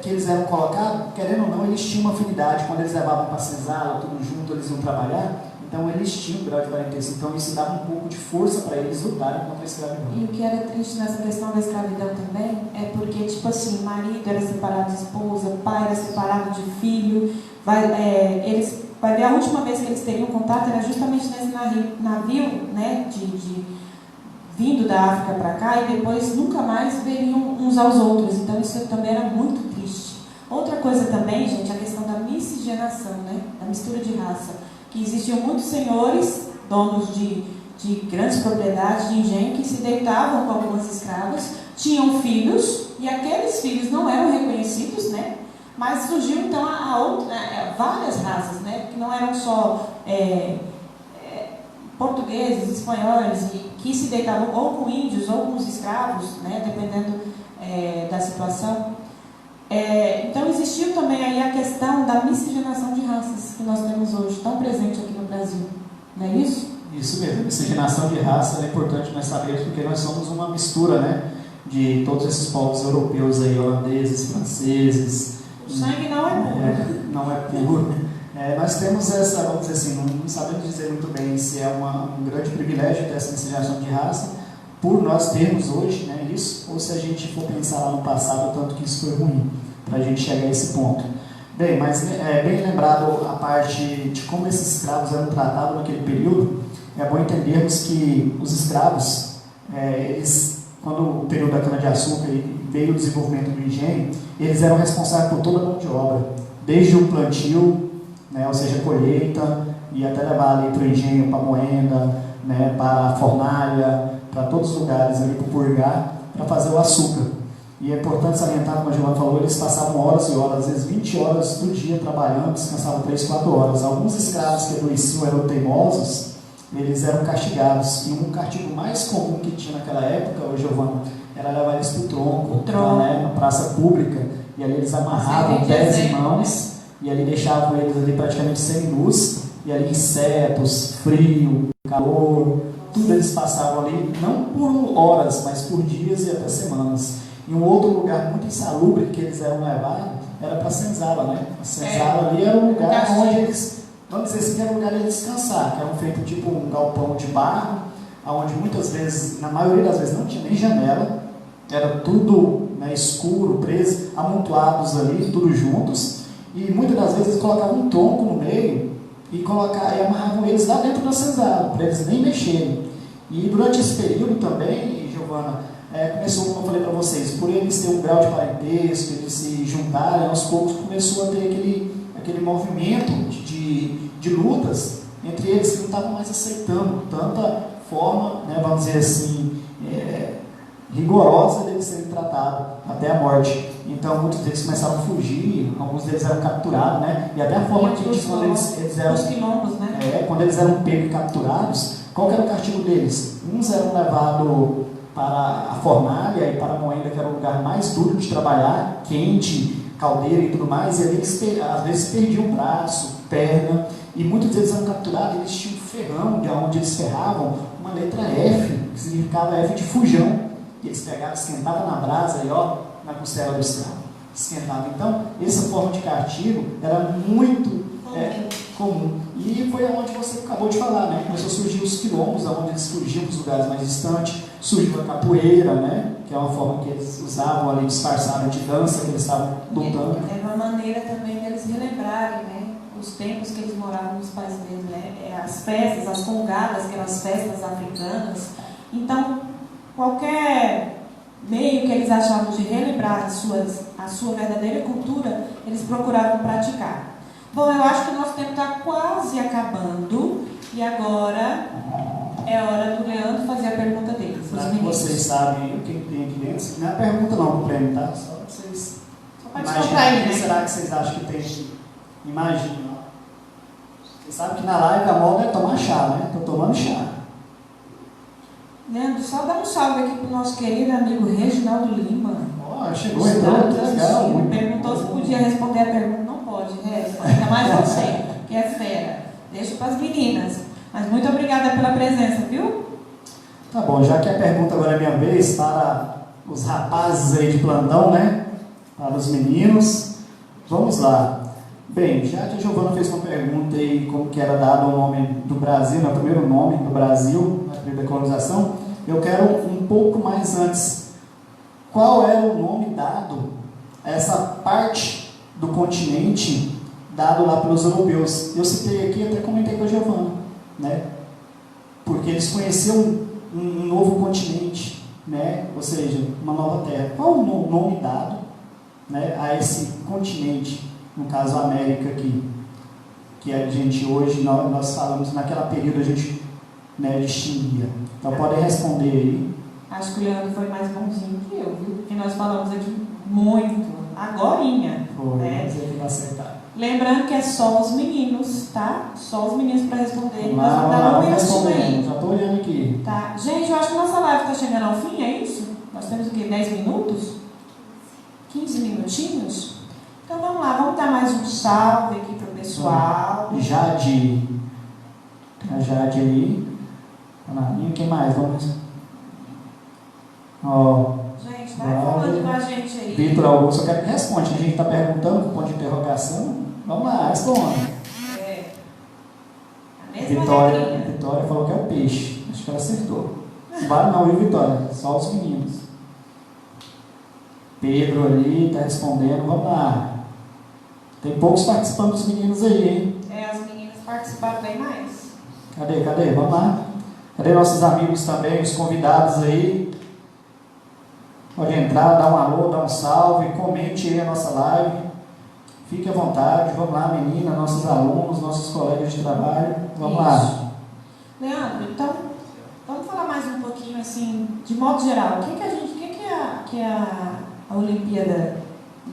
que eles eram colocados, querendo ou não, eles tinham uma afinidade. Quando eles levavam para a senzala, tudo junto, eles iam trabalhar, então eles tinham um grau de parentesco. Então isso dava um pouco de força para eles lutarem contra a escravidão. E o que era triste nessa questão da escravidão também é porque, tipo assim, marido era separado de esposa, pai era separado de filho. Vai ver, a última vez que eles teriam contato era justamente nesse navio, né, vindo da África para cá, e depois nunca mais veriam uns aos outros. Então isso também era muito triste. Outra coisa também, gente, a questão da miscigenação, né, da mistura de raça, que existiam muitos senhores, donos de grandes propriedades, de engenho, que se deitavam com algumas escravas, tinham filhos, e aqueles filhos não eram reconhecidos, né, mas surgiu então várias raças, né, que não eram só portugueses, espanhóis, que se deitavam ou com índios ou com os escravos, né, dependendo da situação. Então existiu também aí a questão da miscigenação de raças que nós temos hoje, tão presente aqui no Brasil, não é isso? Isso mesmo, a miscigenação de raça é importante nós sabermos, porque nós somos uma mistura, né, de todos esses povos europeus aí, holandeses, franceses. O sangue não é puro. Não é puro. Nós temos essa, vamos dizer assim, não sabemos dizer muito bem se é um grande privilégio ter essa miscigenação de raça, por nós termos hoje, né, isso, ou se a gente for pensar lá no passado, o tanto que isso foi ruim, para a gente chegar a esse ponto. Bem, mas bem lembrado a parte de como esses escravos eram tratados naquele período, é bom entendermos que os escravos, quando o período da cana-de-açúcar veio o desenvolvimento do engenho, eles eram responsáveis por toda a mão de obra, desde o plantio, né, ou seja, colheita, e até levar ali para o engenho, para a moenda, né, para a fornalha, para todos os lugares ali, para o purgar, para fazer o açúcar. E é importante salientar, como a Giovana falou, eles passavam horas e horas, às vezes 20 horas do dia trabalhando, descansavam 3, 4 horas. Alguns escravos que adoeciam, eram teimosos, eles eram castigados. E um castigo mais comum que tinha naquela época, Giovana, era levar eles para o tronco, na praça pública, e ali eles amarravam pés e mãos, e ali deixavam eles ali praticamente seminus, e ali insetos, frio, calor, tudo eles passavam ali, não por horas, mas por dias e até semanas. E um outro lugar muito insalubre que eles eram levados era para a senzala, né? A senzala ali era um lugar onde eles, vamos dizer assim, que era um lugar de descansar, que era feito tipo um galpão de barro, onde muitas vezes, na maioria das vezes, não tinha nem janela, era tudo, né, escuro, preso, amontoados ali, tudo juntos, e muitas das vezes eles colocavam um tronco no meio e amarravam eles lá dentro da senzala, para eles nem mexerem. E durante esse período também, Giovana, começou, como eu falei para vocês, por eles terem um grau de parentesco, eles se juntarem, aos poucos começou a ter aquele movimento de lutas entre eles que não estavam mais aceitando tanta forma, né, vamos dizer assim, rigorosa deles serem tratados até a morte. Então muitos deles começaram a fugir, alguns deles eram capturados, né? E até a forma que quando eles eram os quilombos, né? quando eles eram pegos e capturados, qual que era o castigo deles? Uns eram levados para a fornalha e para a moenda, que era o lugar mais duro de trabalhar, quente, caldeira e tudo mais, e ali eles às vezes perdiam o braço, perna, e muitos deles eram capturados, eles tinham um ferrão, de onde eles ferravam uma letra F, que significava F de fujão, e eles pegavam, esquentavam na brasa e ó, na costela do escravo, esquentavam. Então, essa forma de castigo era muito comum. E foi onde você acabou de falar, né? Começou a surgir os quilombos, onde eles fugiam dos lugares mais distantes, surgiu a capoeira, né? Que é uma forma que eles usavam ali, disfarçada de dança, que eles estavam lutando. É uma maneira também deles relembrarem, né? Os tempos que eles moravam nos países deles, né? As festas, as congadas, aquelas festas africanas. Então, qualquer meio que eles achavam de relembrar a sua verdadeira cultura, eles procuravam praticar. Bom, eu acho que o nosso tempo está quase acabando e agora é hora do Leandro fazer a pergunta dele. Vocês sabem o que tem aqui dentro? Não é pergunta não, o prêmio, tá? Só para vocês imaginarem, o que será que vocês acham que tem aqui? Imagina. Você sabe que na live a moda é tomar chá, né? Estou tomando chá. Leandro, só dá um salve aqui para o nosso querido amigo Reginaldo Lima. Ó, chegou, entrou. Perguntou se podia responder a pergunta. Não pode, ainda mais você, que é fera. Deixa para as meninas. Mas muito obrigada pela presença, viu? Tá bom, já que a pergunta agora é minha vez, para os rapazes aí de plantão, né? Para os meninos. Vamos lá. Bem, já que a Giovana fez uma pergunta aí, como que era dado o nome do Brasil, o primeiro nome do Brasil, na primeira colonização, eu quero um pouco mais antes. Qual era o nome dado a essa parte do continente dado lá pelos europeus? Eu citei aqui, até comentei com a Giovana, né? Porque eles conheciam um novo continente, né? Ou seja, uma nova terra. Qual o nome dado, né, a esse continente? No caso a América aqui, que a gente hoje, nós falamos, naquela período a gente, né, distinguia. Então podem responder aí. Acho que o Leandro foi mais bonzinho que eu, viu? Porque nós falamos aqui muito, agorinha. Foi, né? mas ele vai acertar. Lembrando que é só os meninos, tá? Só os meninos para responder. Nós vamos dar um respondendo, já estou olhando aqui. Tá. Gente, eu acho que nossa live está chegando ao fim, é isso? Nós temos o quê? 10 minutos? 15 minutinhos? Então vamos lá, vamos dar mais um salve aqui para o pessoal. Jade. A Jade aí. E quem mais? Vamos. Ó. Gente, vai falando com a gente aí. Vitor Augusto, eu quero que responda. A gente está perguntando com ponto de interrogação. Vamos lá, responda. A mesma regrinha. Vitória falou que é o peixe. Acho que ela acertou. Vale não, viu, Vitória? Só os meninos. Pedro ali está respondendo. Vamos lá. Tem poucos participando dos meninos aí, hein? As meninas participaram bem mais. Cadê? Vamos lá. Cadê nossos amigos também, os convidados aí? Pode entrar, dar um alô, dar um salve, comente aí a nossa live. Fique à vontade. Vamos lá, menina, nossos alunos, nossos colegas de trabalho. Vamos lá. Leandro, então, vamos falar mais um pouquinho, assim, de modo geral. O que é a Olimpíada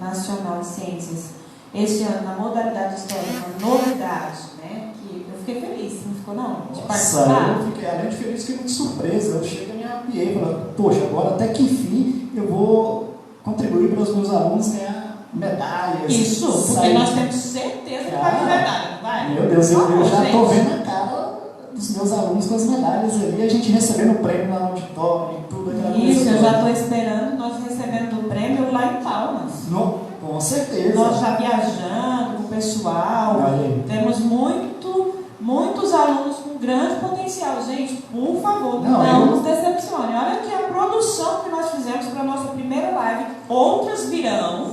Nacional de Ciências? Esse ano, na modalidade histórica, uma novidade, né? Que eu fiquei feliz, não ficou não? De participar. Eu fiquei, além de feliz, fiquei muito surpresa. Eu chego e me arrepiei, falei, poxa, agora até que enfim eu vou contribuir para os meus alunos ganhar medalhas. Isso, porque nós temos certeza que vai ter medalha, não vai? Meu Deus, eu já estou vendo a cara dos meus alunos com as medalhas ali, a gente recebendo o prêmio lá no auditório e tudo. Isso, eu já estou esperando nós recebendo o prêmio lá em Palmas. Com certeza. Nós já viajando com o pessoal, temos muitos alunos com grande potencial. Gente, por favor, não nos decepcione. Olha aqui a produção que nós fizemos para a nossa primeira live. Outras virão,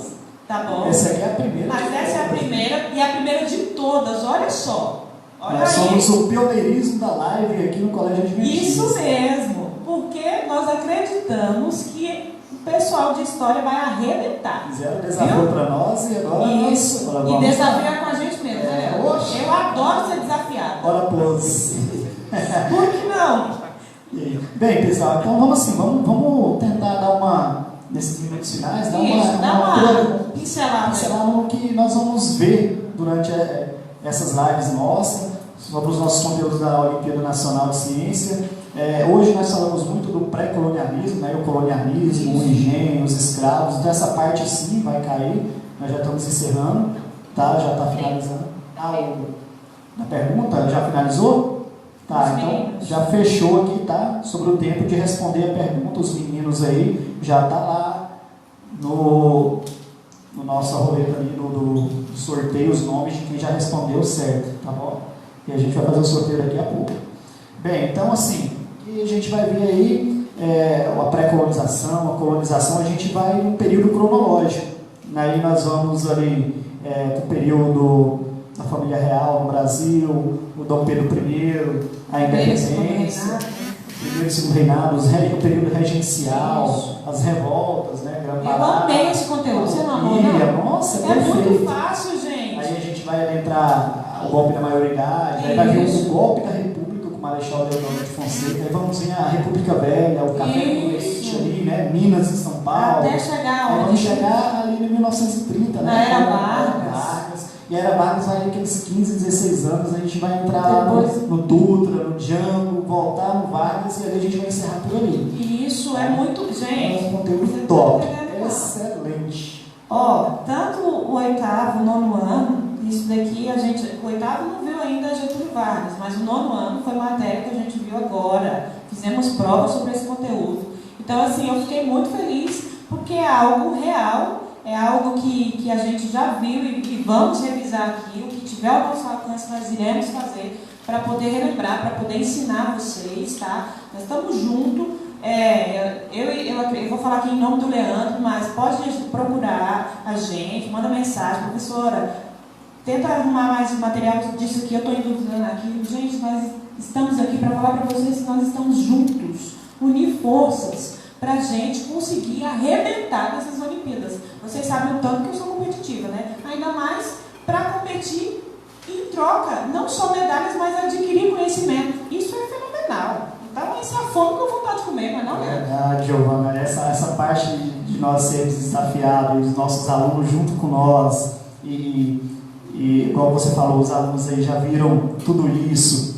tá bom? Essa aqui é a primeira. Mas essa é a primeira e a primeira de todas, olha só. Nós somos o pioneirismo da live aqui no Colégio Adventista. Isso mesmo, porque nós acreditamos que o pessoal de história vai arrebentar. Fizeram desafio para nós e agora isso. Nós... E desafiar com a gente mesmo, né? Eu adoro ser desafiada. Ora, pois. Por que não? Bem, pessoal, então vamos assim, vamos tentar dar uma, nesses minutos finais, dar uma pincelada no que nós vamos ver durante essas lives nossas, sobre os nossos conteúdos da Olimpíada Nacional de Ciência. Hoje nós falamos muito do pré-colonialismo, né, o colonialismo, o engenho, os escravos, então essa parte sim vai cair, nós já estamos encerrando, tá? Já está finalizando. A pergunta já finalizou? Tá, então já fechou aqui, tá? Sobre o tempo de responder a pergunta, os meninos aí já tá lá no nosso roleta ali do sorteio, os nomes de quem já respondeu certo, tá bom? E a gente vai fazer o sorteio daqui a pouco. Bem, então assim, e a gente vai ver aí a pré-colonização, a colonização, a gente vai num período cronológico. Aí nós vamos ali pro período da família real no Brasil, o Dom Pedro I, a independência, o primeiro e segundo reinado, o período regencial, as revoltas, né? Eu amei esse conteúdo, você não amou, não? Nossa, é muito fácil, gente. Aí a gente vai adentrar o golpe da maioridade, aí vai vir o golpe da República com o Marechal Deodoro de Fonseca, aí vamos vir a República Velha, o café com leite ali, né? Minas e São Paulo. Até chegar onde? Vamos chegar ali em 1930, né? Na Era Vargas. E a Era Vargas vai aqueles 15, 16 anos, a gente vai entrar no Dutra, no Django, voltar no Vargas e ali a gente vai encerrar por ali. Isso é muito, gente. É um conteúdo top. Excelente. Tanto o oitavo, o nono ano, isso daqui o oitavo não viu ainda Getúlio Vargas, mas o nono ano foi matéria que a gente viu agora. Fizemos provas sobre esse conteúdo. Então, assim, eu fiquei muito feliz porque é algo real. É algo que a gente já viu e vamos revisar aqui. O que tiver ao nosso alcance, nós iremos fazer para poder relembrar, para poder ensinar vocês, tá? Nós estamos juntos. Eu vou falar aqui em nome do Leandro, mas pode procurar a gente, manda mensagem, professora, tenta arrumar mais material disso aqui, eu estou em dúvida naquilo. Gente, nós estamos aqui para falar para vocês que nós estamos juntos, unir forças, para a gente conseguir arrebentar nessas Olimpíadas. Vocês sabem o tanto que eu sou competitiva, né? Ainda mais para competir em troca, não só medalhas, mas adquirir conhecimento. Isso é fenomenal. Então, essa é a fome que eu vou vontade de comer, mas não é? Verdade, Giovana. Essa parte de nós sermos desafiados, os nossos alunos junto com nós, e igual você falou, os alunos aí já viram tudo isso.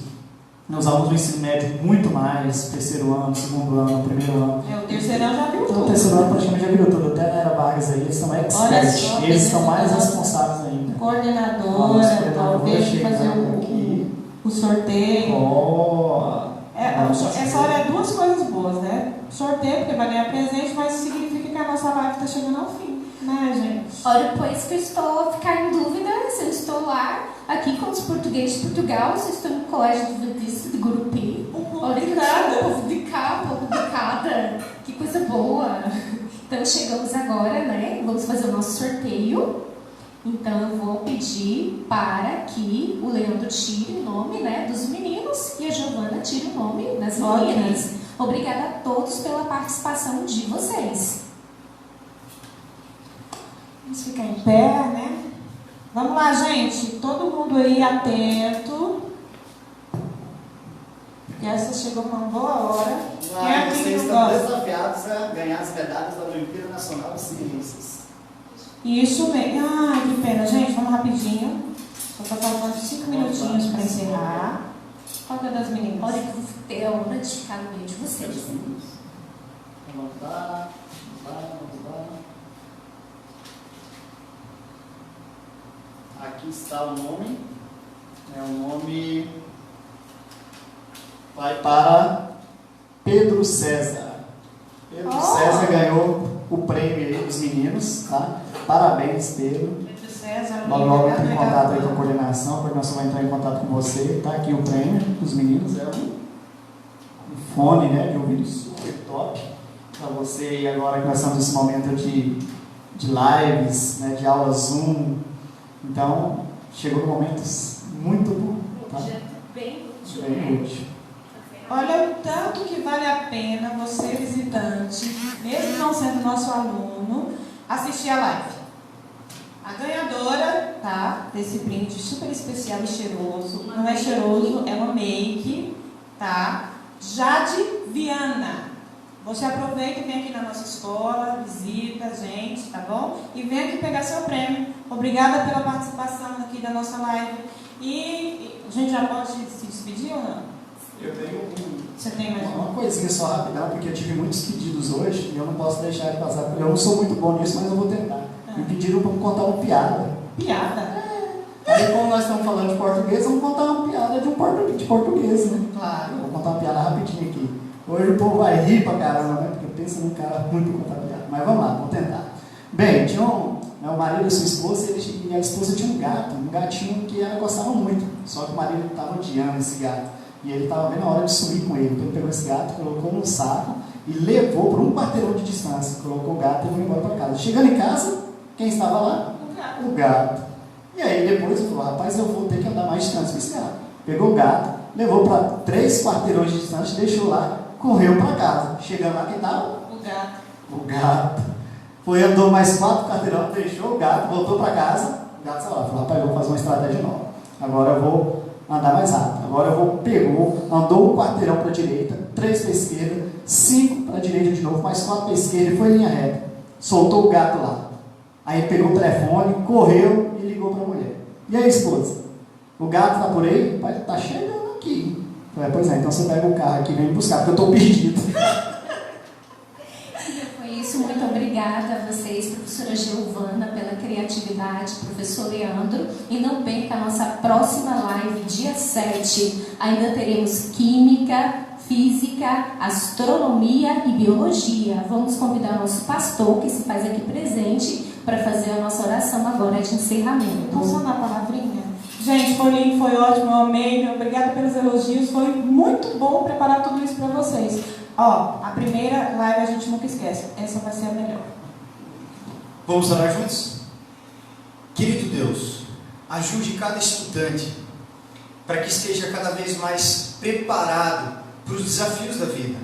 Os alunos do ensino médio muito mais, terceiro ano, segundo ano, primeiro ano. O terceiro ano já viu tudo. O terceiro ano praticamente já viu tudo, até na Era Vargas aí, eles são experts, eles são mais responsáveis ainda. Coordenadora, talvez fazer o sorteio. Essa hora é duas coisas boas, né? Sorteio, porque vai ganhar presente, mas significa que a nossa live está chegando ao fim, né, gente? Olha, pois que eu estou a ficar em dúvida se eu estou lá, aqui com os portugueses de Portugal, se eu estou no colégio de Gurupi. Olha que povo de cá, povo de cada, que coisa boa. Então chegamos agora, né? Vamos fazer o nosso sorteio. Então eu vou pedir para que o Leandro tire o nome, né, dos meninos e a Giovana tire o nome das meninas. Obrigada a todos pela participação de vocês. Vamos ficar em pé, né? Vamos lá, gente. Todo mundo aí atento. Porque essa chegou com uma boa hora. Vocês estão desafiados a ganhar as medalhas da Olimpíada Nacional de Ciências. Isso mesmo. Ai, que pena, gente. Vamos rapidinho. Só está faltando 5 minutinhos para encerrar. Qual que é das meninas? Olha que eu vou ter a honra de ficar no meio de vocês. Vamos lá. Aqui está o nome. O nome vai para Pedro César. Pedro César ganhou o prêmio aí dos meninos, tá? Parabéns, Pedro. Pedro César. Logo entra em contato aí com a coordenação vai entrar em contato com você. Tá aqui o prêmio dos meninos. É um fone, né, de ouvido super top para você. E agora que nós estamos nesse momento de lives, né, de aula Zoom. Então, chegou um momento muito bom. Tá? Bem útil. Olha o tanto que vale a pena você, visitante, mesmo não sendo nosso aluno, assistir a live. A ganhadora, tá? Desse brinde super especial e cheiroso. Não é cheiroso, é uma make, tá? Jade Viana. Você aproveita e vem aqui na nossa escola, visita a gente, tá bom? E vem aqui pegar seu prêmio. Obrigada pela participação aqui da nossa live. E a gente já pode se despedir ou não? Eu tenho Você tem mais uma coisinha só rapidão, porque eu tive muitos pedidos hoje e eu não posso deixar de passar. Eu não sou muito bom nisso, mas eu vou tentar. Me pediram para contar uma piada. Piada? Aí, como nós estamos falando de português, vamos contar uma piada de português, né? Claro. Vou contar uma piada rapidinho aqui. Hoje o povo vai rir pra caramba, né? Porque pensa num cara muito pra contar piada. Mas vamos lá, vamos tentar. Bem, tinha o marido da sua esposa e a esposa tinha um gatinho que ela gostava muito. Só que o marido estava odiando esse gato. E ele estava vendo a hora de sumir com ele. Então ele pegou esse gato, colocou num saco e levou por um quarteirão de distância. Colocou o gato e foi embora para casa. Chegando em casa, quem estava lá? O gato. E aí depois ele falou, rapaz, eu vou ter que andar mais distância com esse gato. Pegou o gato, levou para 3 quarteirões de distância, deixou lá, correu para casa. Chegando lá, quem estava? O gato. O gato. Foi, andou mais 4 quarteirões, deixou o gato, voltou para casa. O gato saiu lá, falou, rapaz, eu vou fazer uma estratégia nova. Agora eu vou andar mais rápido. Agora pegou, andou um quarteirão para a direita, 3 para a esquerda, 5 para a direita de novo, mais 4 para a esquerda e foi em linha reta. Soltou o gato lá. Aí pegou o telefone, correu e ligou para a mulher. E aí, esposa? O gato está por aí? Pai, está chegando aqui. Falei, pois é, então você pega o carro aqui e vem me buscar, porque eu estou perdido. Foi isso, muito obrigada a vocês, professora Giovana, pela criatividade, professor Leandro. E não perca a nossa próxima live, dia 7. Ainda teremos Química, Física, Astronomia e Biologia. Vamos convidar o nosso pastor, que se faz aqui presente, para fazer a nossa oração agora de encerramento. Posso falar a palavrinha? Gente, foi lindo, foi ótimo, eu amei. Obrigada pelos elogios. Foi muito bom preparar tudo isso para vocês. Ó, a primeira live a gente nunca esquece. Essa vai ser a melhor. Vamos orar juntos? Querido Deus, ajude cada estudante para que esteja cada vez mais preparado para os desafios da vida.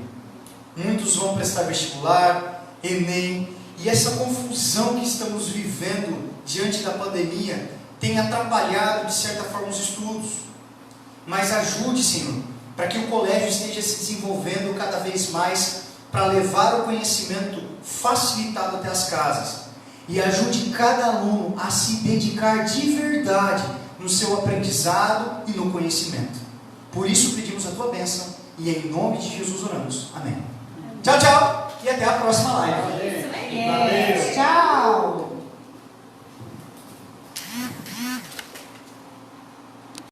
Muitos vão prestar vestibular, Enem, e essa confusão que estamos vivendo diante da pandemia tem atrapalhado de certa forma os estudos. Mas ajude, Senhor, para que o colégio esteja se desenvolvendo cada vez mais para levar o conhecimento facilitado até as casas. E ajude cada aluno a se dedicar de verdade no seu aprendizado e no conhecimento. Por isso pedimos a tua bênção e em nome de Jesus oramos. Amém. Tchau, tchau e até a próxima live. Tchau.